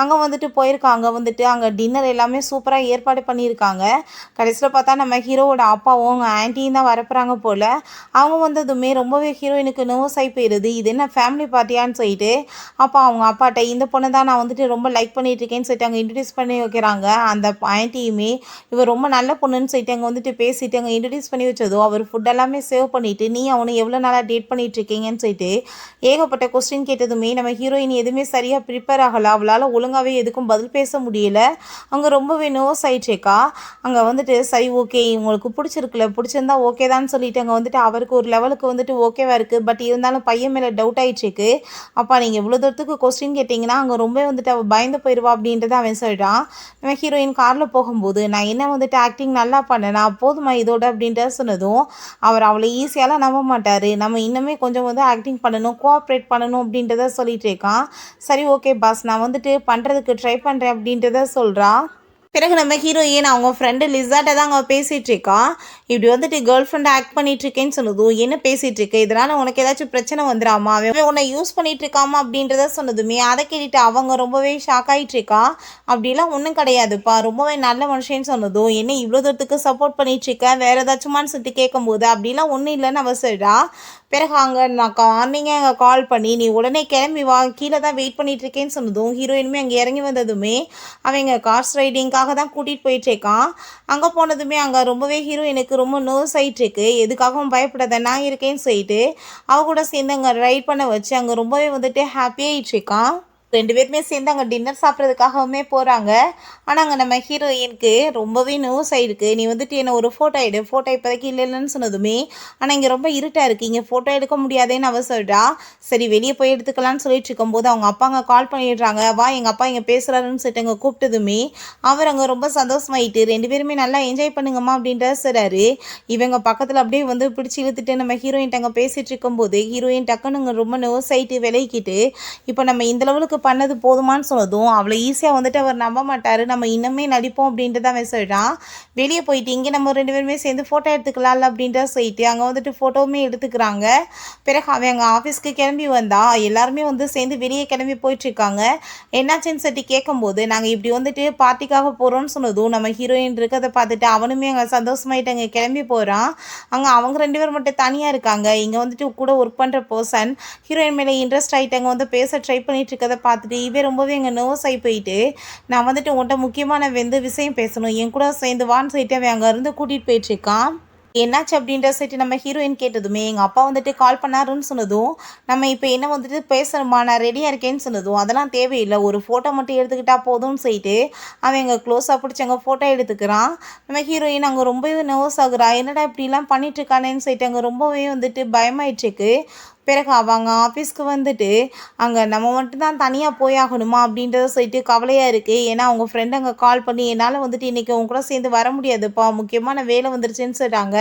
அங்கே வந்துட்டு போயிருக்காங்க. வந்துட்டு அங்கே டின்னர் எல்லாமே சூப்பராக ஏற்பாடு பண்ணியிருக்காங்க. கடைசியில் பார்த்தா நம்ம ஹீரோவோட அப்பாவும் அவங்க ஆன்ட்டியும் தான் வரப்போகிறாங்க போல். அவங்க வந்ததுமே ரொம்பவே ஹீரோயினுக்கு நர்வஸ் ஆகி போயிடுது, இது என்ன ஃபேமிலி பார்ட்டியான்னு சொல்லிட்டு. அப்போ அவங்க அப்பாட்ட இந்த பொண்ணை தான் நான் வந்துட்டு ரொம்ப லைக் பண்ணிட்டு இருக்கேன்னு சொல்லிட்டு அங்கே இன்ட்ரடியூஸ் பண்ணி வைக்கிறாங்க. அந்த ஆன்ட்டியுமே இவர் ரொம்ப நல்ல பொண்ணுன்னு சொல்லிட்டு அங்கே வந்துட்டு பேசிட்டு அங்கே இன்ட்ரடியூஸ் பண்ணி வச்சதும் அவர் ஃபுட் எல்லாமே சேவ் பண்ணிவிட்டு, நீ அவனை எவ்வளோ நாளாக டேட் பண்ணிட்டு இருக்கீங்கன்னு சொல்லிட்டு ஏகப்பட்ட கொஸ்டின் கேட்டதுமே நம்ம ஹீரோயின் எதுவுமே சரியாக ப்ரிப்பேர் ஆகலை. அவளால் ஒழுங்காகவே எதுக்கும் பதில் பேச முடியல. அங்கே ரொம்பவே நர்வஸ் ஆயிடுச்சேக்கா. அங்கே வந்துட்டு சரி ஓகே உங்களுக்கு பிடிச்சிருக்குல்ல, பிடிச்சிருந்தா ஓகே தான் சொல்லிட்டு அங்கே வந்துட்டு அவருக்கு ஒரு லெவலுக்கு வந்துட்டு ஓகேவா இருக்குது. பட் இருந்தாலும் பையன் மேலே டவுட் ஆயிடுச்சுக்கு. அப்பா நீங்கள் இவ்வளோ தூரத்துக்கு கொஸ்டின் கேட்டிங்கன்னா அங்கே ரொம்ப வந்துட்டு அவள் பயந்து போயிடுவா அப்படின்றத அவன் சொல்லிட்டான். நம்ம ஹீரோயின் காரில் போகும்போது நான் என்ன வந்துட்டு ஆக்டிங் நல்லா பண்ணேனா போதுமா இதோட அப்படின்றத சொன்னதும் அவர் அவளை ஈஸியாலாம் நம்ப மாட்டார். நம்ம இன்னுமே கொஞ்சம் வந்து ஆக்டிங் பண்ணணும், கோஆப்ரேட் பண்ணணும் அப்படின்றத சொல்லிட்டு இருக்கான். சரி ஓகே பாஸ் நான் வந்துட்டு பண்ணுறதுக்கு ட்ரை பண்ணுறேன் அப்படின்றத சொல்கிறா. பிறகு நம்ம ஹீரோயின் அவங்க ஃப்ரெண்டு லிசாட்ட தான் அங்கே பேசிகிட்டு இருக்கா. இப்படி வந்துட்டு கேர்ள் ஃப்ரெண்டை ஆக்ட் பண்ணிட்டு இருக்கேன்னு சொன்னதும் என்ன பேசிகிட்டு இருக்கு, இதனால் உனக்கு ஏதாச்சும் பிரச்சனை வந்துடாமா, அவன் உன்னை யூஸ் பண்ணிட்டு இருக்காமா அப்படின்றத சொன்னதுமே அதை கேட்டுட்டு அவங்க ரொம்பவே ஷாக் ஆகிட்டு இருக்கா. அப்படிலாம் ஒன்றும் கிடையாதுப்பா, ரொம்பவே நல்ல மனுஷன்னு சொன்னதும் என்ன இவ்வளோ தூரத்துக்கு சப்போர்ட் பண்ணிட்டு இருக்க வேறு ஏதாச்சுமான்னு சொல்லிட்டு கேட்கும்போது அப்படிலாம் ஒன்றும் இல்லைன்னு அவ சொல்றா. பிறகு அங்கே நான் மார்னிங்கே அங்கே கால் பண்ணி நீ உடனே கிளம்பி வா கீழே தான் வெயிட் பண்ணிட்டு இருக்கேன்னு சொன்னதும் ஹீரோயினுமே அங்கே இறங்கி வந்ததுமே அவங்க கார்ஸ் ரைடிங்காக தான் கூட்டிகிட்டு போயிட்டுருக்கான். அங்கே போனதுமே அங்கே ரொம்பவே ஹீரோயினுக்கு ரொம்ப நர்வஸ் ஆகிட்டுருக்கு. எதுக்காகவும் பயப்படாத நான் இருக்கேன்னு சொல்லிட்டு அவ கூட சேர்ந்து அங்கே ரைட் பண்ண வச்சு அங்கே ரொம்பவே வந்துட்டு ஹாப்பியாகிட்டுருக்கான். 2 பேருமே சேர்ந்து அங்கே டின்னர் சாப்பிட்றதுக்காகவுமே போகிறாங்க. ஆனால் அங்கே நம்ம ஹீரோயினுக்கு ரொம்பவே நர்வஸ் ஆகிருக்கு. நீ வந்துட்டு என்ன ஒரு ஃபோட்டோ எடு, ஃபோட்டோ இப்போதைக்கு இல்லைன்னு சொன்னதுமே ஆனால் இங்கே ரொம்ப இருட்டாக இருக்குது, இங்கே ஃபோட்டோ எடுக்க முடியாதேன்னு அவ சொல்கிறா. சரி வெளியே போய் எடுத்துக்கலான்னு சொல்லிட்டு இருக்கும்போது அவங்க அப்பா அங்கே கால் பண்ணிடுறாங்க. வா எங்கள் அப்பா இங்கே பேசுகிறாருன்னு சொல்லிட்டு அங்கே கூப்பிட்டதுமே அவர் அங்கே ரொம்ப சந்தோஷமாயிட்டு 2 பேருமே நல்லா என்ஜாய் பண்ணுங்கம்மா அப்படின்ற சொல்கிறாரு. இவங்க பக்கத்தில் அப்படியே வந்து பிடிச்சி இழுத்துட்டு நம்ம ஹீரோயின்ட்ட அங்கே பேசிகிட்டு இருக்கும்போது ஹீரோயின் டக்குன்னு ரொம்ப நர்வஸ் ஆகிட்டு விலகிக்கிட்டு இப்போ நம்ம இந்த லெவலுக்கு பண்ணது போதுமான்னு சொன்னதும் அவளை ஈஸியாக வந்துட்டு அவர் நம்ப மாட்டார். நம்ம இன்னுமே நடிப்போம் அப்படின்ட்டு தான் சொல்கிறான். வெளியே போயிட்டு இங்கே நம்ம 2 பேருமே சேர்ந்து ஃபோட்டோ எடுத்துக்கலாம்ல அப்படின்ற சொல்லிட்டு அங்கே வந்துட்டு ஃபோட்டோவுமே எடுத்துக்கிறாங்க. பிறகு அவன் அங்கே ஆஃபீஸ்க்கு கிளம்பி வந்தா எல்லாருமே வந்து சேர்ந்து வெளியே கிளம்பி போயிட்டுருக்காங்க. என்னாச்சுன்னு சொல்லி கேட்கும்போது நாங்கள் இப்படி வந்துட்டு பார்ட்டிக்காக போகிறோன்னு சொன்னதும் நம்ம ஹீரோயின் இருக்கிறத பார்த்துட்டு அவனுமே அங்கே சந்தோஷமாயிட்டு அங்கே கிளம்பி போகிறான். அங்கே அவங்க 2 பேர் மட்டும் தனியாக இருக்காங்க. இங்கே வந்துட்டு கூட ஒர்க் பண்ணுற பர்சன் ஹீரோயின் மேலே இன்ட்ரெஸ்ட் ஆகிட்டு அங்கே வந்து பேச ட்ரை பண்ணிட்டு இருக்கதை பார்த்துட்டு இவன் ரொம்பவே எங்கள் நர்வஸ் ஆகி போயிட்டு நான் வந்துட்டு உன்ட்ட முக்கியமான விஷயம் பேசணும் என் கூட சேர்ந்து வான்னு சொல்லிட்டு அவன் அங்கேருந்து கூட்டிகிட்டு போயிட்டுருக்கான். என்னாச்சு அப்படின்ற சொல்லிட்டு நம்ம ஹீரோயின் கேட்டதுமே எங்கள் அப்பா வந்துட்டு கால் பண்ணாருன்னு சொன்னதும் நம்ம இப்போ என்ன வந்துட்டு பேசணுமா நான் ரெடியாக இருக்கேன்னு சொன்னதும் அதெல்லாம் தேவையில்லை ஒரு ஃபோட்டோ மட்டும் எடுத்துக்கிட்டா போதும்னு சொல்லிட்டு அவன் எங்கள் க்ளோஸாக பிடிச்சி அங்கே ஃபோட்டோ எடுத்துக்கிறான். நம்ம ஹீரோயின் அங்கே ரொம்பவே நர்வஸ் ஆகுறா. என்னடா இப்படிலாம் பண்ணிட்டுருக்கானேன்னு சொல்லிட்டு அங்கே ரொம்பவே வந்துட்டு பயமாயிட்டுருக்கு. பிறகு அவங்க ஆஃபீஸ்க்கு வந்துட்டு அங்கே நம்ம மட்டும் தான் தனியாக போயாகணுமா அப்படின்றத சொல்லிட்டு கவலையாக இருக்குது. ஏன்னா அவங்க ஃப்ரெண்டு அங்கே கால் பண்ணி என்னால் வந்துட்டு இன்றைக்கி அவங்க கூட சேர்ந்து வர முடியாதுப்பா முக்கியமான வேலை வந்துருச்சுன்னு சொல்கிறாங்க.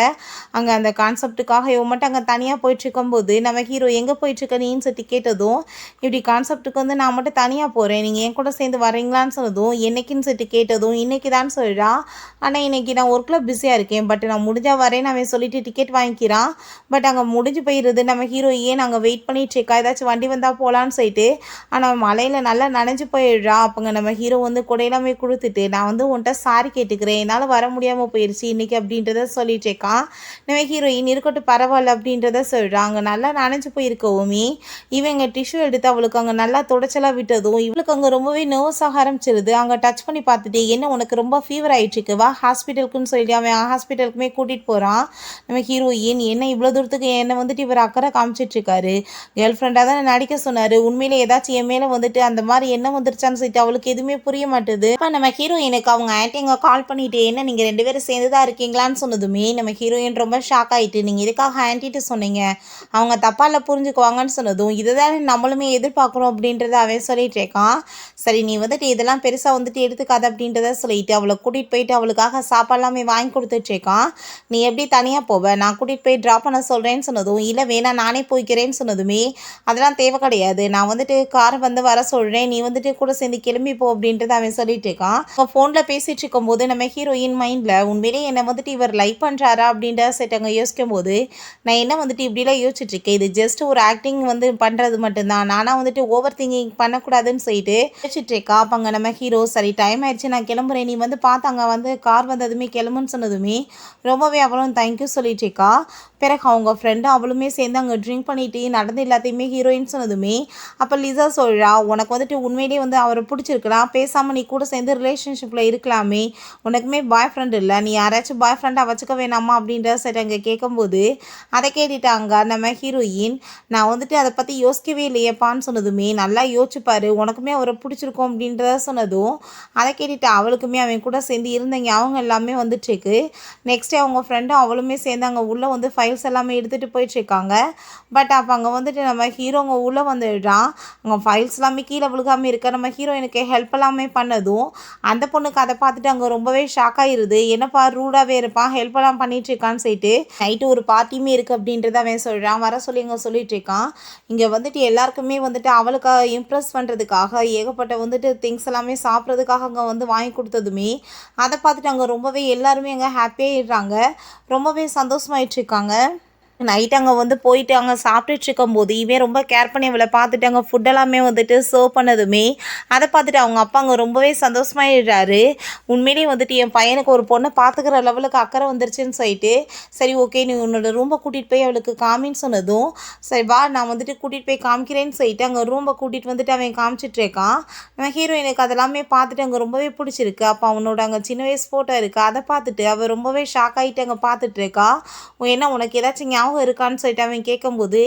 அங்கே அந்த கான்செப்ட்டுக்காக இவன் மட்டும் அங்கே தனியாக போயிட்டுருக்கும்போது நம்ம ஹீரோ எங்கே போயிட்டுருக்க நீன்னு சொல்லி கேட்டதும் இப்படி கான்செப்ட்டுக்கு வந்து நான் மட்டும் தனியாக போகிறேன் நீங்கள் என் கூட சேர்ந்து வரீங்களான்னு சொன்னதும் என்னைக்குன்னு சொல்லிட்டு கேட்டதும் இன்றைக்கி தான் சொல்கிறா. ஆனால் இன்றைக்கி நான் ஒர்க்கில் பிஸியாக இருக்கேன் பட் நான் முடிஞ்சால் வரேன்னு அவன் சொல்லிட்டு டிக்கெட் வாங்கிக்கிறான். பட் அங்கே முடிஞ்சு போயிடுது. நம்ம ஹீரோ நாங்கள் வெயிட் பண்ணிட்டுருக்கா ஏதாச்சும் வண்டி வந்தால் போகலான்னு சொல்லிட்டு ஆனால் மலையில் நல்லா நனைஞ்சு போயிடுறா. அப்போங்க நம்ம ஹீரோ வந்து கொடையெல்லாமே கொடுத்துட்டு நான் வந்து உன்ட்ட சாரி கேட்டுக்கிறேன் என்னால் வர முடியாமல் போயிடுச்சு இன்றைக்கி அப்படின்றத சொல்லிட்டு இருக்கான். நம்ம ஹீரோயின் இருக்கட்டும் பரவாயில்ல அப்படின்றத சொல்கிறான். அங்கே நல்லா நனைஞ்சு போயிருக்கவுமே இவங்க டிஷ்யூ எடுத்து அவளுக்கு அங்கே நல்லா துடைச்சலாக விட்டதும் இவளுக்கு அங்கே ரொம்பவே நர்வஸ் ஆக ஆரம்பிச்சிருது. அங்கே டச் பண்ணி பார்த்துட்டு என்ன உனக்கு ரொம்ப ஃபீவர் ஆகிட்டுருக்கு வா ஹாஸ்பிட்டலுக்குன்னு சொல்லி அவன் ஹாஸ்பிட்டலுக்குமே கூட்டிகிட்டு போகிறான். நம்ம ஹீரோயின் என்ன இவ்வளோ தூரத்துக்கு என்னை வந்துட்டு இவர் அக்கறை காமிச்சிட்ருக்காரு கேர்ள் ஃப்ரெண்டாக தான் நடிக்க சொன்னார் உண்மையிலே ஏதாச்சும் என் மேலே வந்துட்டு அந்த மாதிரி என்ன வந்துருச்சான்னு சொல்லிட்டு அவளுக்கு எதுவுமே புரிய மாட்டுது. இப்போ நம்ம ஹீரோயினுக்கு அவங்க ஆன்ட்டிங்க கால் பண்ணிட்டு என்ன நீங்கள் 2 பேரும் சேர்ந்து தான் இருக்கீங்களான்னு சொன்னதுமே நம்ம ஹீரோயின் ரொம்ப ஷாக் ஆகிட்டு நீங்கள் எதுக்காக ஆன்ட்டிட்டு சொன்னீங்க அவங்க தப்பால புரிஞ்சுக்குவாங்கன்னு சொன்னதும் இதுதான் நம்மளுமே எதிர்பார்க்குறோம் அப்படின்றத அவன் சொல்லிட்டு இருக்கான். சரி நீ வந்துட்டு இதெல்லாம் பெருசாக வந்துட்டு எடுத்துக்காத அப்படின்றத சொல்லிட்டு அவளை கூட்டிகிட்டு போயிட்டு அவளுக்காக சாப்பாடுலாமே வாங்கி கொடுத்துட்ருக்கான். நீ எப்படி தனியாக போவ நான் கூட்டிகிட்டு போய் ட்ராப் பண்ண சொல்கிறேன்னு சொன்னதும் இல்லை வேணா நானே போய்க்கிறேன்னு சொன்னதுமே அதெல்லாம் தேவை கிடையாது நான் வந்துட்டு காரை வந்து வர சொல்கிறேன் நீ வந்துட்டு கூட சேர்ந்து கிளம்பி போ அப்படின்றத அவன் சொல்லிட்டு இருக்கான். அவன் ஃபோனில் பேசிகிட்டு இருக்கும்போது நம்ம ஹீரோயின் மைண்டில் உண்மையிலே என்னை வந்துட்டு இவர் லைக் பண்ணுறாரா அப்படின்ற செட் அங்கே யோசிக்கும் போது நான் என்ன வந்துட்டு இப்படிலாம் யோசிச்சுட்ருக்கேன் இது ஜஸ்ட் ஒரு ஆக்டிங் வந்து பண்ணுறது மட்டும்தான் நானாக வந்துட்டு ஓவர் திங்கிங் பண்ணக்கூடாதுன்னு சொல்லிட்டு யோசிச்சுட்ருக்கா. அப்போ அங்கே நம்ம ஹீரோ சரி டைம் ஆயிடுச்சு நான் கிளம்புறேன் நீ வந்து பார்த்தாங்க வந்து கார் வந்ததுமே கிளம்புன்னு சொன்னதுமே ரொம்பவே அவளும் தேங்க்யூ சொல்லிட்டு இருக்கா. பிறகு அவங்க ஃப்ரெண்டு அவளுமே சேர்ந்து அங்கே ட்ரிங்க் பண்ணி பண்ணிட்டு நடந்து எல்லாத்தையுமே ஹீரோயின் சொன்னதுமே அப்போ லிசா சொல்கிறா, உனக்கு வந்துட்டு உண்மையிலேயே வந்து அவரை பிடிச்சிருக்குன்னா பேசாமல் நீ கூட சேர்ந்து ரிலேஷன்ஷிப்பில் இருக்கலாமே, உனக்குமே பாய் ஃப்ரெண்ட் இல்லை, நீ யாராச்சும் பாய் ஃப்ரெண்டாக வச்சுக்க வேணாமா அப்படின்ற சரி அங்கே கேட்கும்போது அதை கேட்டுட்டாங்க நம்ம ஹீரோயின். நான் வந்துட்டு அதை பற்றி யோசிக்கவே இல்லையேப்பான்னு சொன்னதுமே நல்லா யோசிச்சுப்பாரு, உனக்குமே அவரை பிடிச்சிருக்கும் அப்படின்றத சொன்னதும் அதை கேட்டுட்டு அவளுக்குமே அவன் கூட சேர்ந்து இருந்தங்க அவங்க எல்லாமே வந்துட்டுருக்கு. நெக்ஸ்ட்டு அவங்க ஃப்ரெண்டும் அவளுமே சேர்ந்து அங்கே உள்ளே வந்து ஃபைல்ஸ் எல்லாமே எடுத்துகிட்டு போயிட்டுருக்காங்க. பட் அப்போ அங்கே வந்துட்டு நம்ம ஹீரோங்க உள்ளே வந்துடுறான். அங்கே ஃபைல்ஸ் எல்லாமே கீழே விழுகாமல் இருக்க நம்ம ஹீரோயினுக்கு ஹெல்ப் எல்லாமே பண்ணதும் அந்த பொண்ணுக்கு அதை பார்த்துட்டு அங்கே ரொம்பவே ஷாக் ஆகிருது. என்னப்பா ரூடாகவே இருப்பான், ஹெல்ப் எல்லாம் பண்ணிட்டு இருக்கான்னு சொல்லிட்டு நைட்டு ஒரு பார்ட்டியுமே இருக்குது அப்படின்றத அவன் சொல்கிறான். வர சொல்லி இங்கே சொல்லிட்டு இருக்கான். இங்கே வந்துட்டு எல்லாருக்குமே வந்துட்டு அவளுக்கு இம்ப்ரெஸ் பண்ணுறதுக்காக ஏகப்பட்ட வந்துட்டு திங்ஸ் எல்லாமே சாப்பிட்றதுக்காக அங்கே வந்து வாங்கி கொடுத்ததுமே அதை பார்த்துட்டு அங்கே ரொம்பவே எல்லாருமே அங்கே ஹாப்பியாகிடுறாங்க, ரொம்பவே சந்தோஷமாயிட்டுருக்காங்க. நைட் அங்கே வந்து போயிட்டு அங்கே சாப்பிட்டுட்டு இருக்கும்போது இவன் ரொம்ப கேர் பண்ணி அவளை பார்த்துட்டு அங்கே ஃபுட் எல்லாமே வந்துட்டு சர்வ் பண்ணதுமே அதை பார்த்துட்டு அவங்க அப்பா அங்கே ரொம்பவே சந்தோஷமாயிடுறாரு. உண்மையிலேயே வந்துட்டு என் பையனுக்கு ஒரு பொண்ணை பார்த்துக்கிற லெவலுக்கு அக்கறை வந்துருச்சுன்னு சொல்லிட்டு சரி ஓகே நீ உன்னோட ரூமை கூட்டிகிட்டு போய் அவளுக்கு காமின்னு சொன்னதும் சரி வா நான் வந்துட்டு கூட்டிகிட்டு போய் காமிக்கிறேன்னு சொல்லிட்டு அங்கே ரூமை கூட்டிகிட்டு வந்துட்டு அவன் காமிச்சிட்டு இருக்கான். நம்ம ஹீரோயினுக்கு அதெல்லாமே பார்த்துட்டு அங்கே ரொம்பவே பிடிச்சிருக்கு. அப்போ அவனோட அங்கே சின்ன வயசு ஃபோட்டோ இருக்குது, அதை பார்த்துட்டு அவள் ரொம்பவே ஷாக் ஆகிட்டு அங்கே பார்த்துட்டு இருக்கா. என்ன உனக்கு ஏதாச்சும் ஞாபகம் இருக்கான்னு சொல்லிட்டு அவன் கேட்கும்போது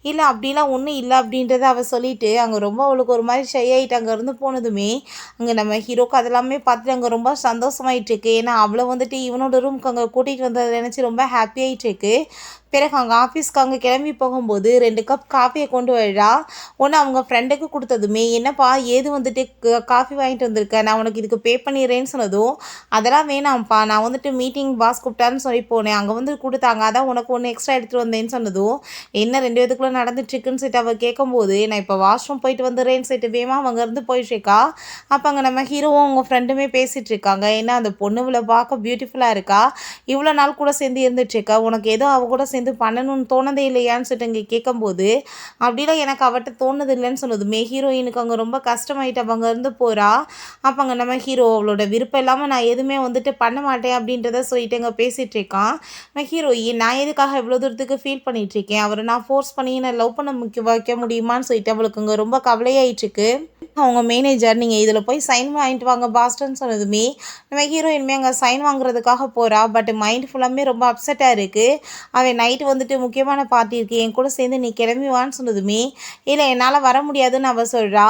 இல்லை அப்படிலாம் ஒன்றும் இல்லை அப்படின்றத அவள் சொல்லிட்டு அங்கே ரொம்ப அவளுக்கு ஒரு மாதிரி ஷை ஆகிட்டு அங்கேருந்து போனதுமே அங்கே நம்ம ஹீரோக்கு அதெல்லாமே பார்த்துட்டு அங்கே ரொம்ப சந்தோஷமாயிட்டு இருக்கு. ஏன்னா அவளை வந்துட்டு இவனோட ரூமுக்கு அங்கே கூட்டிகிட்டு வந்ததை நினச்சி ரொம்ப ஹாப்பியாகிட்டு இருக்கு. பிறகு அங்கே ஆஃபீஸ்க்கு அங்கே கிளம்பி போகும்போது 2 கப் காஃபியை கொண்டு வரா. ஒன்று அவங்க ஃப்ரெண்டுக்கு கொடுத்ததுமே என்னப்பா ஏது வந்துட்டு காஃபி வாங்கிட்டு வந்திருக்க, நான் உனக்கு இதுக்கு பே பண்ணிடுறேன்னு சொன்னதும் அதெல்லாம் வேணாம்ப்பா, நான் வந்துட்டு மீட்டிங் பாஸ் கூப்பிட்டான்னு சொல்லி போனேன், அங்கே வந்து கொடுத்தாங்க, அதான் உனக்கு ஒன்று எக்ஸ்ட்ரா எடுத்துகிட்டு வந்தேன்னு சொன்னதும் என்ன 2 பேத்துக்குள்ளே நடந்துட்டுருக்குன்னு சொல்லிட்டு அவள் கேட்கும்போது நான் இப்போ வாஷ்ரூம் போயிட்டு வந்துடுறேன்னு சொல்லிட்டு வேமா அங்கேருந்து போயிட்டுருக்கா. அப்போ அங்கே நம்ம ஹீரோவும் அவங்க ஃப்ரெண்டுமே பேசிகிட்டு இருக்காங்க. ஏன்னா அந்த பொண்ணு இவ்வளோ பார்க்க பியூட்டிஃபுல்லாக இருக்கா, இவ்வளோ நாள் கூட சேர்ந்து இருந்துட்டுருக்கா, உனக்கு ஏதோ அவ கூட சேர்ந்து பண்ணணும்னு தோணதே இல்லையான்னு சொல்லிட்டு இங்கே கேட்கும்போது அப்படிலாம் எனக்கு அவட்ட தோணுது இல்லைன்னு சொன்னதுமே ஹீரோயினுக்கு அங்கே ரொம்ப கஷ்டமாயிட்டு அவள் அங்கேருந்து போகிறா. அப்போ அங்கே நம்ம ஹீரோ அவளோட விருப்பம் இல்லாமல் நான் எதுவுமே வந்துட்டு பண்ண மாட்டேன் அப்படின்றத சொல்லிட்டு அங்கே பேசிகிட்டு இருக்கான். நான் ஹீரோயின் நான் எதுக்காக இவ்வளோ தூரத்துக்கு ஃபீல் பண்ணிகிட்ருக்கேன், அவரை நான் ஃபோர்ஸ் பண்ணி நான் லவ் பண்ண வைக்க முடியுமான்னு சொல்லிட்டு அவளுக்கு அங்கே ரொம்ப கவலையாயிட்டுருக்கு. அவங்க மேனேஜர் நீங்கள் இதில் போய் சைன் வாங்கிட்டு வாங்க பாஸ்டர்ன்னு சொன்னதுமே நம்ம ஹீரோயின்மே அங்கே சைன் வாங்குறதுக்காக போகிறா. பட் மைண்ட் ஃபுல்லாமே ரொம்ப அப்செட்டாக இருக்குது. அவன் நைட்டு வந்துட்டு முக்கியமான பார்ட்டி இருக்குது, என் கூட சேர்ந்து நீ கிளம்பி வான்னு சொன்னதுமே இல்லை என்னால் வர முடியாதுன்னு அவள் சொல்கிறா.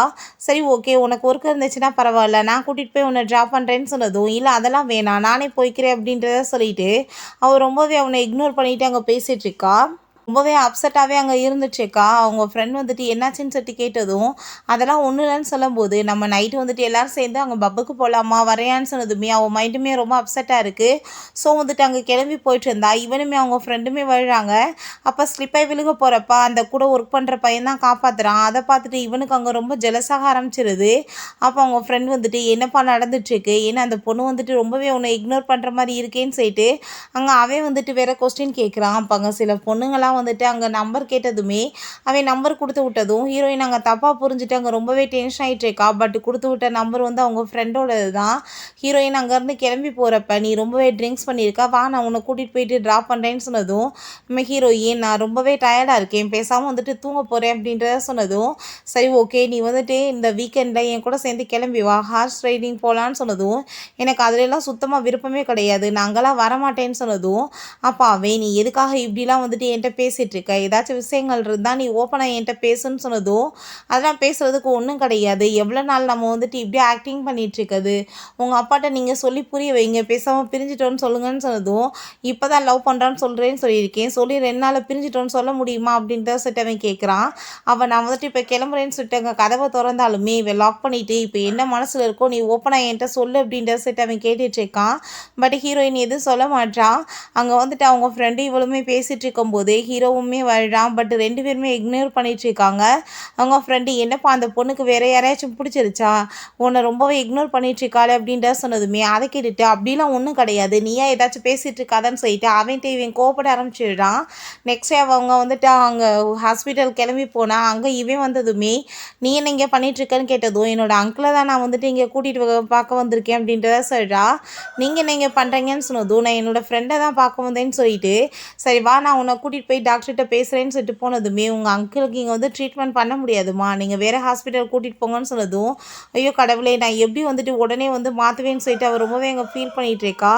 சரி ஓகே உனக்கு ஒர்க் இருந்துச்சுன்னா பரவாயில்ல, நான் கூட்டிகிட்டு போய் உன்னை ட்ராப் பண்ணுறேன்னு சொன்னதும் இல்லை அதெல்லாம் வேணாம் நானே போய்க்கிறேன் அப்படின்றத சொல்லிட்டு அவள் ரொம்பவே அவனை இக்னோர் பண்ணிவிட்டு அங்கே பேசிகிட்டு இருக்கா. ரொம்பவே அப்செட்டாகவே அங்கே இருந்துச்சுக்கா. அவங்க ஃப்ரெண்ட் வந்துட்டு என்னாச்சுன்னு சொல்லிட்டு கேட்டதும் அதெல்லாம் ஒன்றும் இல்லைன்னு சொல்லும்போது நம்ம நைட்டு வந்துட்டு எல்லோரும் சேர்ந்து அங்கே பப்புக்கு போகலாமா வரையான்னு சொன்னதுமே அவள் மைண்டுமே ரொம்ப அப்செட்டாக இருக்குது. ஸோ வந்துட்டு அங்கே கிளம்பி போயிட்டு இருந்தா. இவனுமே அவங்க ஃப்ரெண்டுமே வழிறாங்க. அப்போ ஸ்லிப்பாகி விழுக போகிறப்ப அந்த கூட ஒர்க் பண்ணுற பையன் தான் காப்பாற்றுறான். அதை பார்த்துட்டு இவனுக்கு அங்கே ரொம்ப ஜெலஸாக ஆரம்பிச்சிருது. அப்போ அவங்க ஃப்ரெண்ட் வந்துட்டு என்னப்பா நடந்துட்டுருக்கு, ஏன்னா அந்த பொண்ணு வந்துட்டு ரொம்பவே உன்னை இக்னோர் பண்ணுற மாதிரி இருக்கேன்னு சொல்லிட்டு அங்கே அவன் வந்துட்டு வேறு கொஸ்டின் கேட்குறான். அப்போ அங்கே சில பொண்ணுங்களாம் வந்துட்டு அங்கே நம்பர் கேட்டதுமே அவன் நம்பர் கொடுத்து விட்டதும் ஹீரோயின் அங்கே தப்பாக புரிஞ்சுட்டு அங்கே ரொம்பவே டென்ஷன் ஆகிட்டு இருக்கா. பட் கொடுத்து விட்ட நம்பர் வந்து அவங்க ஃப்ரெண்டோடது தான். ஹீரோயின் அங்கேருந்து கிளம்பி போகிறப்ப நீ ரொம்பவே ட்ரிங்க்ஸ் பண்ணியிருக்கா, வா நான் உன்னை கூட்டிகிட்டு போயிட்டு ட்ராப் பண்ணுறேன்னு சொன்னதும் நம்ம ஹீரோயின் நான் ரொம்பவே டயர்டாக இருக்கேன், பேசாமல் வந்துட்டு தூங்க போகிறேன் அப்படின்றத சொன்னதும் சரி ஓகே நீ வந்துட்டு இந்த வீக்கெண்டில் என் கூட சேர்ந்து கிளம்பி வா ஹார்ஸ் ரைடிங் போகலான்னு சொன்னதும் எனக்கு அதுலலாம் சுத்தமாக விருப்பமே கிடையாது, நான் அங்கெல்லாம் வரமாட்டேன்னு சொன்னதும் அப்போ அவன் நீ எதுக்காக இப்படிலாம் வந்துட்டு என்கிட்ட பேசிகிட்டு இருக்க, ஏதாச்சும் விஷயங்கள் இருந்தால் நீ ஓப்பனாக என்கிட்ட பேசுன்னு சொன்னதும் அதெல்லாம் பேசுகிறதுக்கு ஒன்றும் கிடையாது, எவ்வளோ நாள் நம்ம வந்துட்டு இப்படியே ஆக்டிங் பண்ணிகிட்ருக்குது, உங்கள் அப்பாட்ட நீங்கள் சொல்லி புரிய வைங்க, பேசாமல் பிரிஞ்சிட்டோன்னு சொல்லுங்கன்னு சொன்னதும் இப்போ தான் லவ் பண்ணுறான்னு சொல்கிறேன்னு சொல்லியிருக்கேன், சொல்லி 2 நாளில் பிரிஞ்சிட்டோன்னு சொல்ல முடியுமா அப்படின்றத சொல்லிட்டு அவன் கேட்குறான். அவன் நான் வந்துட்டு இப்போ கிளம்புறேன்னு சொல்லிட்டு அங்கே கதவை திறந்தாலுமே இவன் லாக் பண்ணிவிட்டு இப்போ என்ன மனசில் இருக்கோ நீ ஓப்பனாக என்கிட்ட சொல்லு அப்படின்றத சொல்லிட்டு அவன் கேட்டுட்ருக்கான். பட் ஹீரோயின் எதுவும் சொல்ல மாட்டான். அங்கே வந்துட்டு அவங்க ஃப்ரெண்டு இவளுமே பேசிகிட்டு இருக்கும்போது ஹீரோவுமே வர்றான். பட் 2 பேருமே இக்னோர் பண்ணிட்டு இருக்காங்க. அவங்க ஃப்ரெண்டு என்னப்பா அந்த பொண்ணுக்கு வேற யாரையாச்சும் பிடிச்சிருச்சா, உன்னை ரொம்பவே இக்னோர் பண்ணிட்டு இருக்காளே அப்படின்ற சொன்னதுமே அதை கேட்டுட்டு அப்படிலாம் ஒன்றும் கிடையாது, நீயா ஏதாச்சும் பேசிகிட்டு இருக்காதான்னு சொல்லிட்டு அவன்கிட்ட இவன் கோபப்பட ஆரம்பிச்சிடுறான். நெக்ஸ்ட் அவங்க வந்துட்டு அங்கே ஹாஸ்பிட்டல் கிளம்பி போனால் அங்கே இவன் வந்ததுமே நீ என்ன இங்கே பண்ணிகிட்ருக்கன்னு கேட்டதும் என்னோட அங்கிளை தான் நான் வந்துட்டு இங்கே கூட்டிகிட்டு பார்க்க வந்திருக்கேன் அப்படின்றத சொல்கிறா. நீங்கள் என்ன இங்கே பண்ணுறீங்கன்னு சொன்னதும் நான் என்னோடய ஃப்ரெண்டை தான் பார்க்க வந்தேன்னு சொல்லிட்டு சரி வா நான் உன்னை கூட்டிகிட்டு போய் டாக்டர்கிட்ட பேசுகிறேன்னு சொல்லிட்டு போனதுமே, உங்கள் அங்கிளுக்கு இங்கே வந்து ட்ரீட்மெண்ட் பண்ண முடியாதும்மா, நீங்கள் வேறு ஹாஸ்பிட்டல் கூட்டிகிட்டு போங்கன்னு சொன்னதும், ஐயோ கடவுளே நான் எப்படி வந்துட்டு உடனே வந்து மாற்றுவேன்னு சொல்லிட்டு அவள் ரொம்பவே அங்கே ஃபீல் பண்ணிகிட்டு இருக்கா.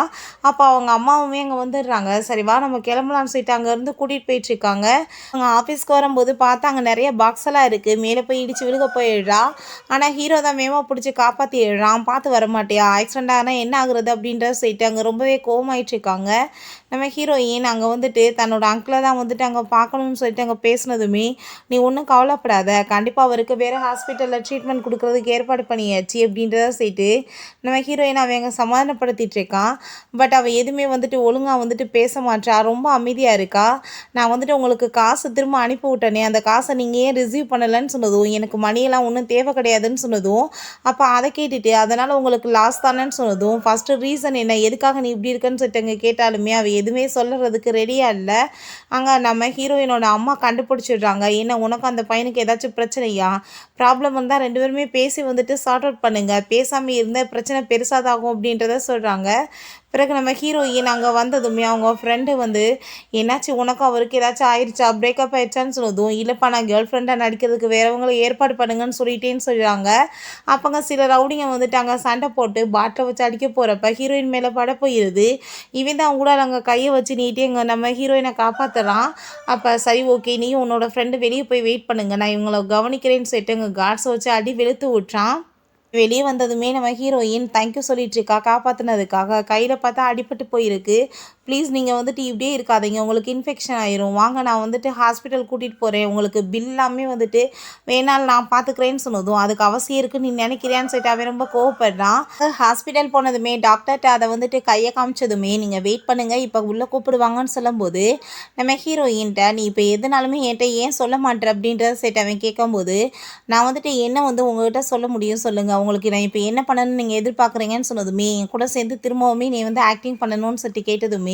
அப்போ அவங்க அம்மாவுமே அங்கே வந்துடுறாங்க. சரி வா நம்ம கிளம்பலான்னு சொல்லிட்டு அங்கேருந்து கூட்டிகிட்டு போயிட்டுருக்காங்க. அவங்க ஆஃபீஸ்க்கு வரும்போது பார்த்தா அங்கே நிறைய பாக்ஸ் எல்லாம் இருக்குது. மேலே போய் இடிச்சு விழுக போயிடுறா. ஆனால் ஹீரோ தான் மேமா பிடிச்சி காப்பாற்றி எழுறான். பார்த்து வரமாட்டியா, ஆக்சிடென்ட் ஆனால் என்ன ஆகுறது அப்படின்றத சொல்லிட்டு அங்கே ரொம்பவே கோவமாயிட்டு இருக்காங்க. நம்ம ஹீரோயின் அங்கே வந்துட்டு தன்னோட அங்கிளை தான் வந்துட்டு அங்கே பார்க்கணும்னு சொல்லிட்டு அங்கே பேசினதுமே, நீ ஒன்றும் கவலைப்படாத, கண்டிப்பாக அவருக்கு வேறு ஹாஸ்பிட்டலில் ட்ரீட்மெண்ட் கொடுக்குறதுக்கு ஏற்பாடு பண்ணியாச்சு அப்படின்றத சொல்லிட்டு நம்ம ஹீரோயின் அவன் அங்கே சமாதானப்படுத்திட்டு இருக்கான். பட் அவள் எதுவுமே வந்துட்டு ஒழுங்காக வந்துட்டு பேச மாட்டா, ரொம்ப அமைதியாக இருக்கா. நான் வந்துட்டு உங்களுக்கு காசு திரும்ப அனுப்பி விட்டனே, அந்த காசை நீங்கள் ஏன் ரிசீவ் பண்ணலைன்னு சொன்னதும், எனக்கு மணியெல்லாம் ஒன்றும் தேவை கிடையாதுன்னு சொன்னதும், அப்போ அதை கேட்டுட்டு அதனால் உங்களுக்கு லாஸ் தானேன்னு சொன்னதும், ஃபஸ்ட்டு ரீசன் என்ன, எதுக்காக நீ இப்படி இருக்குன்னு சொல்லிட்டு அங்கே கேட்டாலுமே அவள் எதுவுமே சொல்லுறதுக்கு ரெடியாக இல்லை. அங்கே நம்ம ஹீரோயினோட அம்மா கண்டுபிடிச்சிடுறாங்க. என்ன உனக்கு அந்த பையனுக்கு ஏதாச்சும் பிரச்சனையா, ப்ராப்ளம் வந்தால் 2 பேருமே பேசி வந்துட்டு சார்ட் அவுட் பண்ணுங்கள், பேசாமல் இருந்தால் பிரச்சனை பெருசாதாகும் அப்படின்றத சொல்கிறாங்க. பிறகு நம்ம ஹீரோயின் அங்கே வந்ததுமே அவங்க ஃப்ரெண்டு வந்து, என்னாச்சு உனக்கு அவருக்கு ஏதாச்சும் ஆயிடுச்சா, பிரேக்கப் ஆயிடுச்சான்னு சொன்னதும், இல்லைப்பா நான் கேர்ள் ஃப்ரெண்டாக நடிக்கிறதுக்கு வேறவங்களை ஏற்பாடு பண்ணுங்கன்னு சொல்லிட்டேன்னு சொல்கிறாங்க. அப்போங்க சில ரவுடிங்க வந்துட்டு அங்கே சண்டை போட்டு பாட்டில் வச்சு அடிக்க போகிறப்ப ஹீரோயின் மேலே பட போயிடுது. இவன் தான் கூட அங்கே கையை வச்சு நீட்டி அங்கே நம்ம ஹீரோயினை காப்பாற்றுறான். அப்போ சரி ஓகே, நீ உன்னோட ஃப்ரெண்டு வெளியே போய் வெயிட் பண்ணுங்க, நான் இவங்களை கவனிக்கிறேன்னு சொல்லிட்டு அங்கே கார்ட்ஸை வச்சு அடி வெளுத்து விட்றான். வெளியே வந்ததுமே நம்ம ஹீரோயின் தேங்க்யூ சொல்லிட்டு இருக்கா காப்பாற்றினதுக்காக. கையில் பார்த்தா அடிபட்டு போயிருக்கு. ப்ளீஸ் நீங்கள் வந்துட்டு இப்படியே இருக்காதீங்க, உங்களுக்கு இன்ஃபெக்ஷன் ஆயிரும், வாங்க நான் வந்துட்டு ஹாஸ்பிட்டல் கூட்டிகிட்டு போகிறேன், உங்களுக்கு பில் எல்லாமே வந்துட்டு வேணாலும் நான் பார்த்துக்கிறேன்னு சொன்னதும், அதுக்கு அவசியம் இருக்குன்னு நீ நினைக்கிறியான்னு சொல்லிட்டு அவன் ரொம்ப கோவப்படுறான். ஹாஸ்பிட்டல் போனதுமே டாக்டர்கிட்ட அதை வந்துட்டு கையை காமிச்சதுமே, நீங்கள் வெயிட் பண்ணுங்கள் இப்போ உள்ளே கூப்பிடுவாங்கன்னு சொல்லும்போது, நம்ம ஹீரோயின்ட்ட நீ இப்போ எதுனாலுமே என்கிட்ட ஏன் சொல்ல மாட்டேற அப்படின்றத சரி அவன் கேட்கும்போது, நான் வந்துட்டு என்ன வந்து உங்கள்கிட்ட சொல்ல முடியும் சொல்லுங்கள், உங்களுக்கு நான் இப்போ என்ன பண்ணணும்னு நீங்கள் எதிர்பார்க்குறீங்கன்னு சொன்னதுமே, என் கூட சேர்ந்து திரும்பவுமே நீ வந்து ஆக்டிங் பண்ணணும்னு சொல்லிட்டு கேட்டதுமே,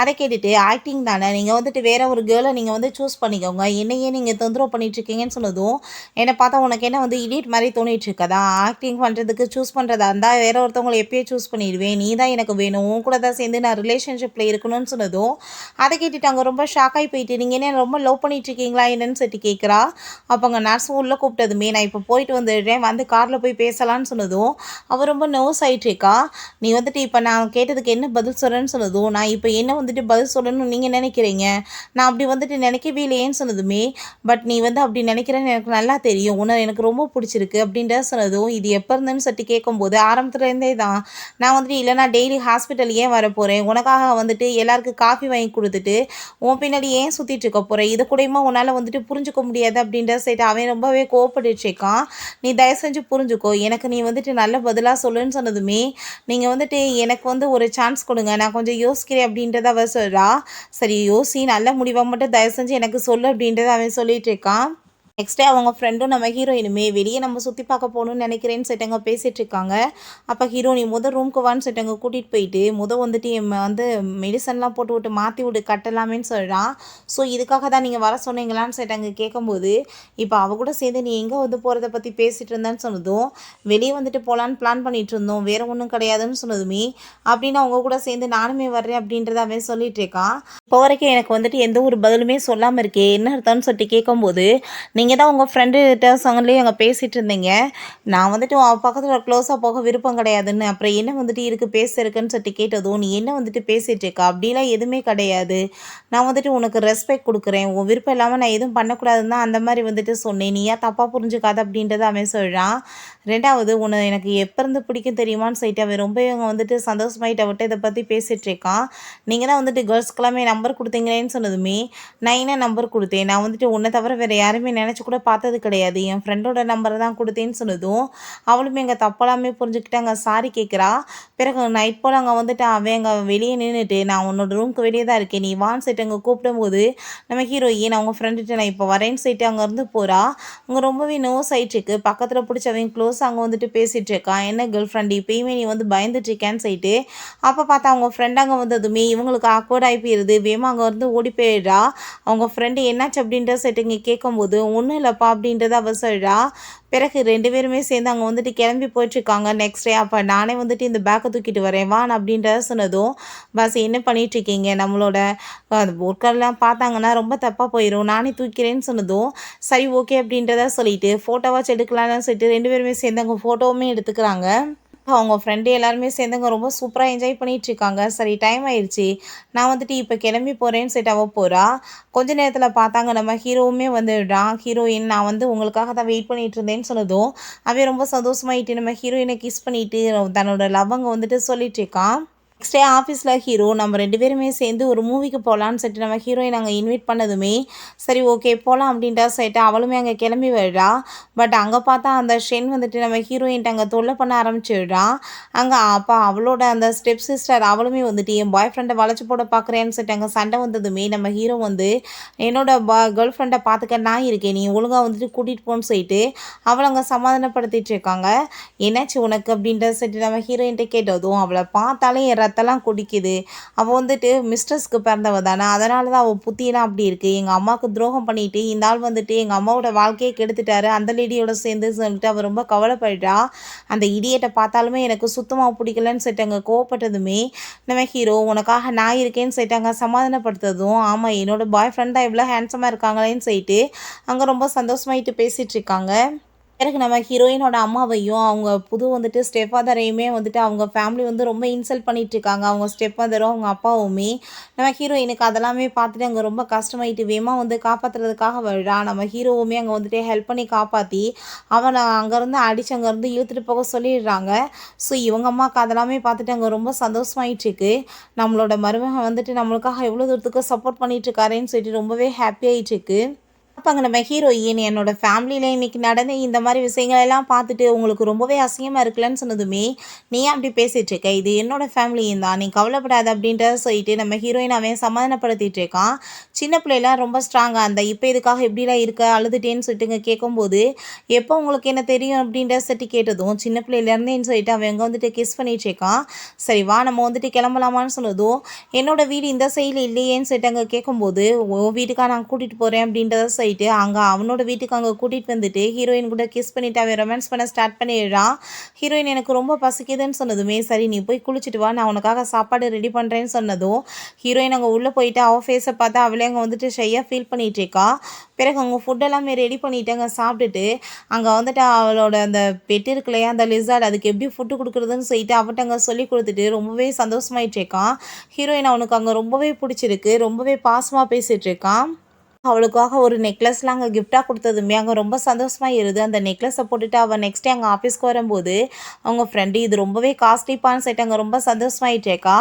அதை கேட்டுட்டு ஆக்டிங் தானே, நீங்கள் வந்துட்டு வேற ஒரு கேர்ளை நீங்கள் வந்து சூஸ் பண்ணிக்கோங்க, என்னையே நீங்கள் தொந்தரவு பண்ணிட்டு இருக்கீங்கன்னு சொன்னதும், என்னை பார்த்தா உனக்கு என்ன வந்து இடியட் மாதிரி தோணிட்டு இருக்கதா, ஆக்டிங் பண்ணுறதுக்கு சூஸ் பண்ணுறதா இருந்தால் வேற ஒருத்தவங்களை எப்பயே சூஸ் பண்ணிடுவேன், நீ தான் எனக்கு வேணும், உன் கூட தான் சேர்ந்து நான் ரிலேஷன்ஷிப்பில் இருக்கணும்னு சொன்னதும், அதை கேட்டுட்டு அங்கே ரொம்ப ஷாக்காகி போயிட்டு, நீங்கள் என்ன ரொம்ப லவ் பண்ணிட்டு இருக்கீங்களா என்னன்னு சொல்லிட்டு கேட்குறா. அப்போ அங்கே நர்ஸ் உள்ளே கூப்பிட்டதுமே, நான் இப்போ போயிட்டு வந்துடுறேன், வந்து காரில் போய் பேசலான்னு சொன்னதும், அவள் ரொம்ப நர்வஸ் ஆகிட்டு இருக்கா. நீ வந்துட்டு இப்போ நான் கேட்டதுக்கு என்ன பதில் சொல்கிறேன்னு சொன்னதும், நான் இப்போ என்ன வந்துட்டு பதில் சொல்லணும்னு நீங்கள் நினைக்கிறீங்க, நான் அப்படி வந்துட்டு நினைக்கவே இல்லையேன்னு சொன்னதுமே, பட் நீ வந்து அப்படி நினைக்கிறேன்னு எனக்கு நல்லா தெரியும், உன்னை எனக்கு ரொம்ப பிடிச்சிருக்கு அப்படின்ற சொன்னதும், இது எப்போ இருந்துன்னு சொல்லிட்டு கேட்கும்போது, ஆரம்பத்துலேருந்தே தான் நான் வந்துட்டு இல்லை நான் டெய்லி ஹாஸ்பிட்டல் ஏன் வர போகிறேன், உனக்காக வந்துட்டு எல்லாருக்கும் காஃபி வாங்கி கொடுத்துட்டு உன் பின்னாடி ஏன் சுற்றிட்டு இருக்க போகிறேன், இது கூடயுமா உன்னால் வந்துட்டு புரிஞ்சுக்க முடியாது அப்படின்ற சைட்டு அவன் ரொம்பவே கோவப்பட்டுட்டு இருக்கான். நீ தயவு செஞ்சு புரிஞ்சுக்கோ, எனக்கு நீ வந்துட்டு நல்ல பதிலாக சொல்லுன்னு சொன்னதுமே, நீங்கள் வந்துட்டு எனக்கு வந்து ஒரு சான்ஸ் கொடுங்க, நான் கொஞ்சம் யோசிக்கிறேன் அப்படின்றத அவ சொல்கிறா. சரி யோசி, நல்ல முடிவாக மட்டும் தயவு செஞ்சு எனக்கு சொல்லு அப்படின்றத அவன் சொல்லிட்டு இருக்கான். நெக்ஸ்ட் டே அவங்க ஃப்ரெண்டும் நம்ம ஹீரோயினுமே வெளியே நம்ம சுற்றி பார்க்க போகணும்னு நினைக்கிறேன்னு சொல்லிட்டு பேசிகிட்டு இருக்காங்க. அப்போ ஹீரோயினி ரூமுக்கு வான்னு சொல்லிட்டு கூட்டிகிட்டு போயிட்டு வந்துட்டு வந்து மெடிசன்லாம் போட்டு விட்டு மாற்றி விட்டு கட்டலாமேன்னு சொல்கிறான். ஸோ இதுக்காக தான் நீங்கள் வர சொன்னீங்களான்னு சொல்லிட்டு கேட்கும்போது, இப்போ அவள் கூட சேர்ந்து நீ எங்கே வந்து போகிறத பற்றி பேசிகிட்டு இருந்தேன்னு சொன்னதும், வெளியே வந்துட்டு போகலான்னு பிளான் பண்ணிகிட்டு இருந்தோம், வேறு ஒன்றும் கிடையாதுன்னு சொன்னதுமே, அப்படின்னு அவங்க கூட சேர்ந்து நானுமே வர்றேன் அப்படின்றத அவன் சொல்லிட்டு இருக்கான். இப்போ வரைக்கும் எனக்கு வந்துட்டு எந்த ஒரு பதிலுமே சொல்லாமல் இருக்கே, என்ன அர்த்தம்னு சொல்லிட்டு கேட்கும்போது, நீங்கள் தான் உங்கள் ஃப்ரெண்டுகிட்ட சொங்கலேயே அங்கே பேசிகிட்டு இருந்தீங்க, நான் வந்துட்டு அவள் பக்கத்தில் க்ளோஸாக போக விருப்பம் கிடையாதுன்னு, அப்புறம் என்ன வந்துட்டு இருக்குது பேசுறதுக்குன்னு சொல்லிட்டு கேட்டதும், நீ என்ன வந்துட்டு பேசிகிட்டு இருக்கா, அப்படிலாம் எதுவுமே கிடையாது, நான் வந்துட்டு உனக்கு ரெஸ்பெக்ட் கொடுக்குறேன், உன் விருப்பம் இல்லாமல் நான் எதுவும் பண்ணக்கூடாதுன்னு தான் அந்த மாதிரி வந்துட்டு சொன்னேன், நீ ஏன் தப்பாக புரிஞ்சுக்காத அப்படின்றத அவன் சொல்கிறான். ரெண்டாவது, உன்னை எனக்கு எப்போ இருந்து பிடிக்கும் தெரியுமான்னு சொல்லிட்டு அவன் ரொம்ப வந்துட்டு சந்தோஷமாயிட்ட விட்டு இதை பற்றி பேசிகிட்டு இருக்கான். நீங்கள் தான் வந்துட்டு கேர்ள்ஸ்க்கெல்லாமே நம்பர் கொடுத்தீங்களேன்னு சொன்னதுமே, நான் என்ன நம்பர் கொடுத்தேன், நான் வந்துட்டு உன்னை தவிர வேறு யாருமே நினச்சி கூட பார்த்தது கிடையாது, என் ஃப்ரெண்டோட நம்பரை தான் கொடுத்தேன்னு சொன்னதும், அவளுமே எங்கள் தப்பெல்லாமே புரிஞ்சுக்கிட்டு அங்கே சாரி கேட்குறா. பிறகு நைட் போல் அங்கே வந்துட்டு அவன் அங்கே வெளியே நின்றுட்டு, நான் உன்னோட ரூமுக்கு வெளியே தான் இருக்கேன், நீ வான்னு சொல்லிட்டு அங்கே கூப்பிடும்போது, நம்ம ஹீரோயின் அவங்க ஃப்ரெண்டுகிட்ட நான் இப்போ வரேன்னு சொல்லிட்டு அங்கேருந்து போகிறா. அங்கே ரொம்பவே நர்வஸ் ஆகிட்டுருக்கு. பக்கத்தில் பிடிச்சவன் க்ளோஸ் அங்கே வந்துட்டு பேசிகிட்டு இருக்கான், என்ன கேர்ள் ஃப்ரெண்டு இப்போயுமே நீ வந்து பயந்துட்டு இருக்கேன்னு சொல்லிட்டு. அப்போ பார்த்தா அவங்க ஃப்ரெண்ட் அங்கே வந்ததுமே இவங்களுக்கு ஆக்வர்ட் ஆகி போயிடுது. வேமா அங்கே வந்து ஓடி போயிடுறா. அவங்க ஃப்ரெண்டு என்னாச்சு அப்படின்ற சொல்லிட்டு இங்கே கேட்கும்போது, ஒன்றும் இல்லைப்பா அப்படின்றத அவ சொல்றா. பிறகு 2 பேருமே சேர்ந்து அங்க வந்துட்டு கிளம்பி போயிட்டுருக்காங்க. நெக்ஸ்ட் டே அப்ப நானே வந்துட்டு இந்த பேக்க தூக்கிட்டு வரேன் வா அப்படின்றத சொன்னதும், பாஸ் என்ன பண்ணிட்டுருக்கீங்க? நம்மளோட ஒர்க்கர்லாம் பார்த்தாங்கன்னா ரொம்ப தப்பா போயிரும். நானே தூக்கிறேன்னு சொன்னதும், சரி ஓகே அப்படின்றத சொல்லிட்டு ஃபோட்டோவாச்சும் எடுக்கலாம்னு சொல்லிட்டு 2 பேருமே சேர்ந்து அங்க ஃபோட்டோவுமே எடுத்துக்கிறாங்க. அவங்க ஃப்ரெண்டு எல்லாருமே சேர்ந்து அங்க ரொம்ப சூப்பரா என்ஜாய் பண்ணிட்டுருக்காங்க. சரி டைம் ஆயிருச்சு. நான் வந்துட்டு இப்ப கிளம்பி போறேன்னு சொல்லிட்டு அவ போறா. கொஞ்ச நேரத்தில பார்த்தாங்க நம்ம ஹீரோவுமே வந்துடுறான். ஹீரோயின் நான் வந்து உங்களுக்காக தான் வெயிட் பண்ணிட்டு இருந்தேன்னு சொன்னதும், அவன் ரொம்ப சந்தோஷமாயிட்டு நம்ம ஹீரோயின கிஸ் பண்ணிட்டு தன்னோட லவ் அங்க வந்துட்டு சொல்லிட்டுருக்கான். நெக்ஸ்ட் டே ஆஃபீஸில் ஹீரோ நம்ம 2 பேருமே சேர்ந்து ஒரு மூவிக்கு போகலான்னு சொல்லிட்டு நம்ம ஹீரோயின் அங்கே இன்வைட் பண்ணதுமே, சரி ஓகே போகலாம் அப்படின்ட்டா சொல்லிட்டு அவளுமே அங்கே கிளம்பி வருறா. பட் அங்கே பார்த்தா அந்த ஷென் வந்துட்டு நம்ம ஹீரோயின்ட்ட அங்கே தொல்லை பண்ண ஆரம்பிச்சிடுறான். அங்கே அப்போ அவளோட அந்த ஸ்டெப் சிஸ்டர் அவளுமே வந்துட்டு என் பாய் ஃப்ரெண்டை வளைச்சு போட பார்க்குறேன்னு சொல்லிட்டு அங்கே சண்டை வந்ததுமே நம்ம ஹீரோ வந்து என்னோட கேர்ள் ஃப்ரெண்டை பார்த்துக்க நான் இருக்கேன் நீ ஒழுங்காக வந்துட்டு கூட்டிகிட்டு போன்னு சொல்லிட்டு அவளை அங்கே சமாதானப்படுத்திட்டு இருக்காங்க. என்னாச்சு உனக்கு அப்படின்றத சொல்லிட்டு நம்ம ஹீரோயின்ட்ட கேட்டதும் அவளை பார்த்தாலே என் ரத்தம்லாம் கொதிக்குது. அவள் வந்துட்டு மிஸ்ட்ரஸ்க்கு பிறந்தவ தானே அதனால தான் அவள் புத்தியெல்லாம் அப்படி இருக்குது. எங்கள் அம்மாவுக்கு துரோகம் பண்ணிட்டு இந்த ஆள் வந்துட்டு எங்கள் அம்மாவோட வாழ்க்கையை கெடுத்துட்டாரு அந்த லேடியோட சேர்ந்து சொல்லிட்டு அவள் ரொம்ப கவலைப்படுறா. அந்த இடியட்டை பார்த்தாலுமே எனக்கு சுத்தமாக பிடிக்கலன்னு சொல்லிட்டு அங்கே கோவப்பட்டதுமே நம்ம ஹீரோ உனக்காக நான் இருக்கேன்னு சொல்லிட்டு அங்கே சமாதானப்படுத்துறதும் ஆமாம் என்னோட பாய் ஃப்ரெண்ட் தான் இவ்வளோ ஹேண்ட்ஸமாக இருக்காங்களேன்னு சொல்லிட்டு அங்கே ரொம்ப சந்தோஷமாயிட்டு பேசிகிட்டு இருக்காங்க. எனக்கு நம்ம ஹீரோயினோட அம்மாவையும் அவங்க புது வந்துட்டு ஸ்டெப் ஃபாதரையுமே வந்துட்டு அவங்க ஃபேமிலி வந்து ரொம்ப இன்சல்ட் பண்ணிகிட்ருக்காங்க. அவங்க ஸ்டெப் ஃபாதரும் அவங்க அப்பாவுமே நம்ம ஹீரோயினுக்கு அதெல்லாமே பார்த்துட்டு அங்கே ரொம்ப கஷ்டமாயிட்டு வேமா வந்து காப்பாற்றுறதுக்காக வருடா. நம்ம ஹீரோவுமே அங்கே வந்துட்டு ஹெல்ப் பண்ணி காப்பாற்றி அவனை அங்கேருந்து அடித்து அங்கேருந்து இழுத்துட்டு போக சொல்லிடுறாங்க. ஸோ இவங்க அம்மாவுக்கு அதெல்லாமே பார்த்துட்டு அங்கே ரொம்ப சந்தோஷமாயிட்டுருக்கு. நம்மளோட மருமகன் வந்துட்டு நம்மளுக்காக எவ்வளோ தூரத்துக்கு சப்போர்ட் பண்ணிகிட்ருக்காருன்னு சொல்லிட்டு ரொம்பவே ஹாப்பி ஆகிட்டுருக்கு. அப்போ அங்கே நம்ம ஹீரோயின் என்னோட ஃபேமிலியில் இன்றைக்கி நடந்த இந்த மாதிரி விஷயங்கள் எல்லாம் பார்த்துட்டு உங்களுக்கு ரொம்பவே அசிங்கமாக இருக்குல்லன்னு சொன்னதுமே நீ ஏன் அப்படி பேசிகிட்டு இருக்க இது என்னோட ஃபேமிலியும் தான் நீ கவலைப்படாத அப்படின்றத சொல்லிட்டு நம்ம ஹீரோயின் அவன் சமாதானப்படுத்திட்டு இருக்கான். சின்ன பிள்ளைலாம் ரொம்ப ஸ்ட்ராங்காக அந்த இப்போ இதுக்காக எப்படிலாம் இருக்க அழுதுட்டேன்னு சொல்லிட்டு இங்கே கேட்கும்போது எப்போ உங்களுக்கு என்ன தெரியும் அப்படின்ற சட்டி கேட்டதும் சின்ன பிள்ளையிலேருந்தேன்னு சொல்லிட்டு அவன் அங்கே வந்துட்டு கிஸ் பண்ணிட்டு இருக்கான். சரி வா நம்ம வந்துட்டு கிளம்பலாமான்னு சொன்னதும் என்னோட வீடு இந்த சைடில் இல்லையேன்னு சொல்லிட்டு அங்கே கேட்கும்போது உன் வீட்டுக்காக நான் கூட்டிகிட்டு போகிறேன் அப்படின்றத போயிட்டு அங்கே அவனோட வீட்டுக்கு அங்கே கூட்டிகிட்டு வந்துட்டு ஹீரோயின் கூட கிஸ் பண்ணிவிட்டு அவன் ரொமான்ஸ் பண்ண ஸ்டார்ட் பண்ணிடுறான். ஹீரோயின் எனக்கு ரொம்ப பசிக்குதுன்னு சொன்னதுமே சரி நீ போய் குளிச்சுட்டு வா நான் உனக்காக சாப்பாடு ரெடி பண்ணுறேன்னு சொன்னதும் ஹீரோயின் அங்கே உள்ளே போயிட்டு அவள் ஃபேஸை பார்த்தா அவளே அங்கே வந்துட்டு ஷையாக ஃபீல் பண்ணிகிட்டு இருக்கா. பிறகு அவங்க ஃபுட் எல்லாமே ரெடி பண்ணிவிட்டு அங்கே சாப்பிட்டுட்டு அங்கே வந்துட்டு அவளோட அந்த பெட் இருக்கு இல்லையா அந்த லிசார்ட் அதுக்கு எப்படி ஃபுட்டு கொடுக்குறதுன்னு சொல்லிட்டு அவட்ட அங்கே சொல்லி கொடுத்துட்டு ரொம்பவே சந்தோஷமாயிட்டு இருக்கான். ஹீரோயின் அவனுக்கு அங்கே ரொம்பவே பிடிச்சிருக்கு ரொம்பவே பாசமாக பேசிகிட்டு இருக்கான். அவளுக்காக ஒரு நெக்லஸ்லாம் அங்கே கிஃப்டாக கொடுத்ததுமே அங்கே ரொம்ப சந்தோஷமாக இருது. அந்த நெக்லஸை போட்டுட்டு அவள் நெக்ஸ்ட் டே அங்கே ஆஃபீஸ்க்கு வரும்போது அவங்க ஃப்ரெண்டு இது ரொம்பவே காஸ்ட்லிப்பான்னு சொல்லிட்டு அங்கே ரொம்ப சந்தோஷமாயிட்டேக்கா.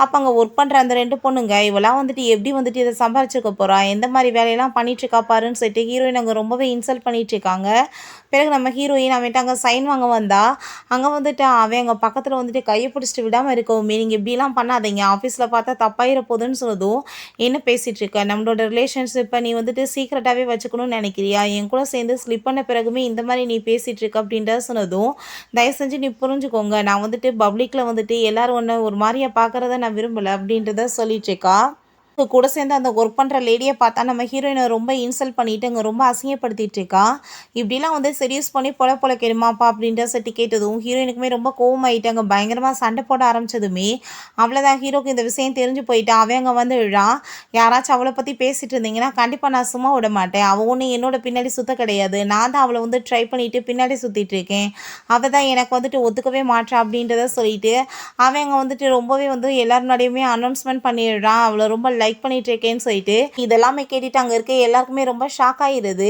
அப்போ அங்கே ஒர்க் பண்ணுற அந்த 2 பொண்ணுங்க இவெல்லாம் வந்துட்டு எப்படி வந்துட்டு இதை சம்பாரிச்சிருக்க போகிறா எந்த மாதிரி வேலையெல்லாம் பண்ணிட்டுருக்கா பாருன்னு சொல்லிட்டு ஹீரோயின் அங்கே ரொம்பவே இன்சல்ட் பண்ணிகிட்ருக்காங்க. பிறகு நம்ம ஹீரோயின் அவன்ட்டு அங்கே சைன் வாங்க வந்தா அங்கே வந்துட்டு அவன் அங்கே பக்கத்தில் வந்துட்டு கையை பிடிச்சிட்டு விடாமல் இருக்கவுமே நீங்கள் இப்படிலாம் பண்ணாதீங்க ஆஃபீஸில் பார்த்தா தப்பாயிர போகுதுன்னு சொன்னதும் என்ன பேசிகிட்டு இருக்க நம்மளோட ரிலேஷன்ஷிப்பை நீ வந்துட்டு சீக்கிரட்டாகவே வச்சுக்கணும்னு நினைக்கிறியா என் கூட சேர்ந்து ஸ்லிப் பண்ண பிறகுமே இந்த மாதிரி நீ பேசிகிட்டு இருக்க அப்படின்றத சொன்னதும் தயவு செஞ்சு நீ புரிஞ்சுக்கோங்க நான் வந்துட்டு பப்ளிக்கில் வந்துட்டு எல்லோரும் ஒன்று ஒரு மாதிரியாக பார்க்குறத நான் விரும்பலை அப்படின்றத சொல்லிட்டு இருக்கா. கூட சேர்ந்து அந்த ஒர்க் பண்ணுற லேடியை பார்த்தா நம்ம ஹீரோயினை ரொம்ப இன்சல்ட் பண்ணிட்டு அங்கே ரொம்ப அசிங்கப்படுத்திட்டு இருக்கா. இப்படிலாம் வந்து சீரியஸ் பண்ணி பொழைக்கணுமாப்பா அப்படின்ற சட்டி கேட்டதும் ஹீரோயினுக்குமே ரொம்ப கோவமாயிட்டு அங்கே பயங்கரமாக சண்டை போட ஆரம்பிச்சதுமே அவ்வளோதான் ஹீரோக்கு இந்த விஷயம் தெரிஞ்சு போயிட்டு அவன் அங்கே வந்து விழான். யாராச்சும் அவளை பற்றி பேசிட்டு இருந்தீங்கன்னா கண்டிப்பாக நான் சும்மா விட மாட்டேன். அவள் ஒன்று என்னோட பின்னாடி சுத்த கிடையாது நான் தான் அவளை வந்து ட்ரை பண்ணிட்டு பின்னாடி சுற்றிட்டு இருக்கேன். அவள் தான் எனக்கு வந்துட்டு ஒத்துக்கவே மாட்டா அப்படின்றத சொல்லிட்டு அவன் அங்கே வந்துட்டு ரொம்பவே வந்து எல்லாரும் முன்னாடியுமே அனௌன்ஸ்மெண்ட் பண்ணிடுறான். அவளை ரொம்ப லைக் பண்ணிட்டு இருக்கேன்னு சொல்லிட்டு இதெல்லாமே கேட்டுட்டு அங்கே இருக்க எல்லாருக்குமே ரொம்ப ஷாக் ஆகிடுது.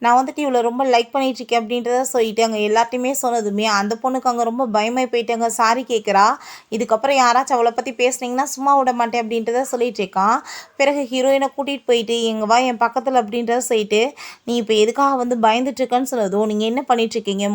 நான் வந்துட்டு இவ்வளோ ரொம்ப லைக் பண்ணிட்டு இருக்கேன் அப்படின்றத சொல்லிட்டு அங்கே எல்லாத்தையுமே சொன்னதுமே அந்த பொண்ணுக்கு அங்கே ரொம்ப பயமாய் போயிட்டு அங்கே சாரி கேட்குறா. இதுக்கப்புறம் யாராச்சும் அவளை பற்றி பேசுனீங்கன்னா சும்மா விட மாட்டேன் அப்படின்றத சொல்லிட்டு இருக்கான். பிறகு ஹீரோயினை கூட்டிகிட்டு போயிட்டு எங்கள் வா என் பக்கத்தில் அப்படின்றத சொல்லிட்டு நீ இப்போ எதுக்காக வந்து பயந்துட்டு இருக்கன்னு சொன்னதும் நீங்கள் என்ன பண்ணிட்டு இருக்கீங்க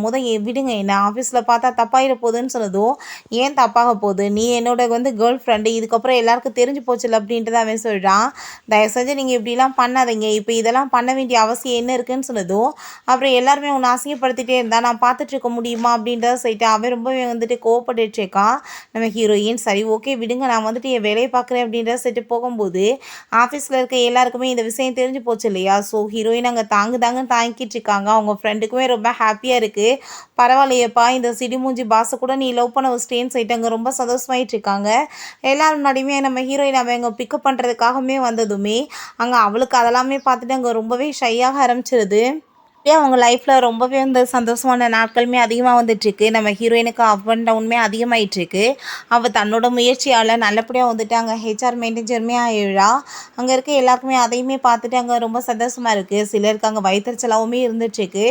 விடுங்க என்ன ஆஃபீஸில் பார்த்தா தப்பாயிட போகுதுன்னு சொன்னதும் ஏன் தப்பாக போகுது நீ என்னோட வந்து கேர்ள் ஃப்ரெண்டு இதுக்கப்புறம் எல்லாருக்கும் தெரிஞ்சு போச்சுல அப்படின்றத அவன் மாதிரி சொல்கிறான். தயவு செஞ்சு நீங்கள் இப்படிலாம் பண்ணாதீங்க, இப்போ இதெல்லாம் பண்ண வேண்டிய அவசியம் என்ன இருக்குன்னு சொன்னதும், அப்புறம் எல்லாருமே உன்னை அசிங்கப்படுத்திட்டே இருந்தா நான் பார்த்துட்டு இருக்க முடியுமா அப்படின்றத சொல்லிட்டு அவன் ரொம்பவே வந்துட்டு கோவப்பட்டுட்டு இருக்கான். நம்ம ஹீரோயின் சரி ஓகே விடுங்க, நான் வந்துட்டு என் வேலையை பார்க்குறேன் அப்படின்றத சொல்லிட்டு போகும்போது ஆஃபீஸில் இருக்க எல்லாருக்குமே இந்த விஷயம் தெரிஞ்சு போச்சு இல்லையா? ஸோ ஹீரோயின் அங்கே தாங்குன்னு தாங்கிட்டு இருக்காங்க. அவங்க ஃப்ரெண்டுக்குமே ரொம்ப ஹாப்பியாக இருக்குது. பரவாயில்லையேப்பா, இந்த சிடிமூஞ்சி பாஸை கூட நீ லவ் பண்ண வச்சிட்டேன்னு சொல்லிட்டு அங்கே ரொம்ப சந்தோஷமாயிட்டு இருக்காங்க. எல்லாரும் முன்னாடியுமே நம்ம ஹீரோயின் அவங்க பிக்கப் பண்ணுறதுக்காகவே வந்ததுமே அங்கே அவளுக்கு அதெல்லாமே பார்த்துட்டு அங்கே ரொம்பவே ஷையாக ஆரம்பிச்சிருது. அப்படியே அவங்க லைஃப்பில் ரொம்பவே வந்து சந்தோஷமான நாட்களுமே அதிகமாக வந்துட்டுருக்கு. நம்ம ஹீரோயினுக்கு அப் அண்ட் டவுனுமே அதிகமாகிட்டுருக்கு. அவள் தன்னோட முயற்சியால் நல்லபடியாக வந்துட்டு அங்கே ஹெச்ஆர் மேனேஜருமே ஆயிடுறா. அங்கே இருக்க எல்லாருக்குமே அதையுமே பார்த்துட்டு அங்கே ரொம்ப சந்தோஷமாக இருக்குது. சிலருக்கு அங்கே வயிற்றுச்சலாகவுமே இருந்துட்டுருக்கு.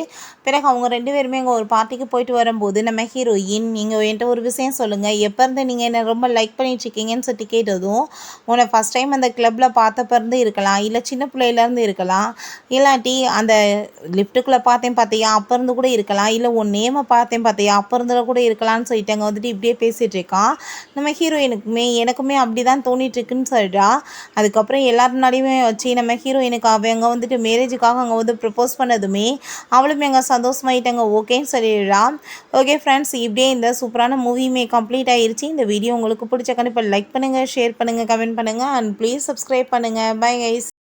பிறகு அவங்க 2 பேருமே அங்கே ஒரு பார்ட்டிக்கு போயிட்டு வரும்போது நம்ம ஹீரோயின் நீங்கள் என்கிட்ட ஒரு விஷயம் சொல்லுங்கள், எப்போ இருந்து நீங்கள் என்னை ரொம்ப லைக் பண்ணிட்டுருக்கீங்கன்னு சொல்லி கேட்டதும், உன்னை ஃபஸ்ட் டைம் அந்த கிளப்பில் பார்த்தப்ப இருந்து இருக்கலாம், இல்லை சின்ன பிள்ளையிலேருந்து இருக்கலாம், இல்லாட்டி அந்த லிஃப்ட்டுக்குள்ளே பார்த்தேன் பார்த்தியா அப்போ இருந்து கூட இருக்கலாம், இல்லை உன் நேமை பார்த்தேன் பார்த்தியா அப்போ இருந்து கூட இருக்கலாம்னு சொல்லிட்டு அங்கே வந்துட்டு இப்படியே பேசிகிட்டு இருக்கான். நம்ம ஹீரோயினுக்குமே எனக்குமே அப்படி தான் தோணிட்டுருக்குன்னு சொல்கிறா. அதுக்கப்புறம் எல்லார் முன்னாடியுமே வச்சு நம்ம ஹீரோயினுக்கு அவங்க வந்துட்டு மேரேஜுக்காக அங்கே வந்து ப்ரப்போஸ் பண்ணதுமே அவளுமே அங்கே சந்தோஷமாயிட்டாங்க ஓகேன்னு சொல்லிடுறா. ஓகே ஃப்ரெண்ட்ஸ், இப்படியே இந்த சூப்பரான மூவியுமே கம்ப்ளீட் ஆகிருச்சு. இந்த வீடியோ உங்களுக்கு பிடிச்ச கண்டிப்பாக லைக் பண்ணுங்கள், ஷேர் பண்ணுங்கள், கமெண்ட் பண்ணுங்கள் அண்ட் ப்ளீஸ் சப்ஸ்கிரைப் பண்ணுங்கள். Bye guys.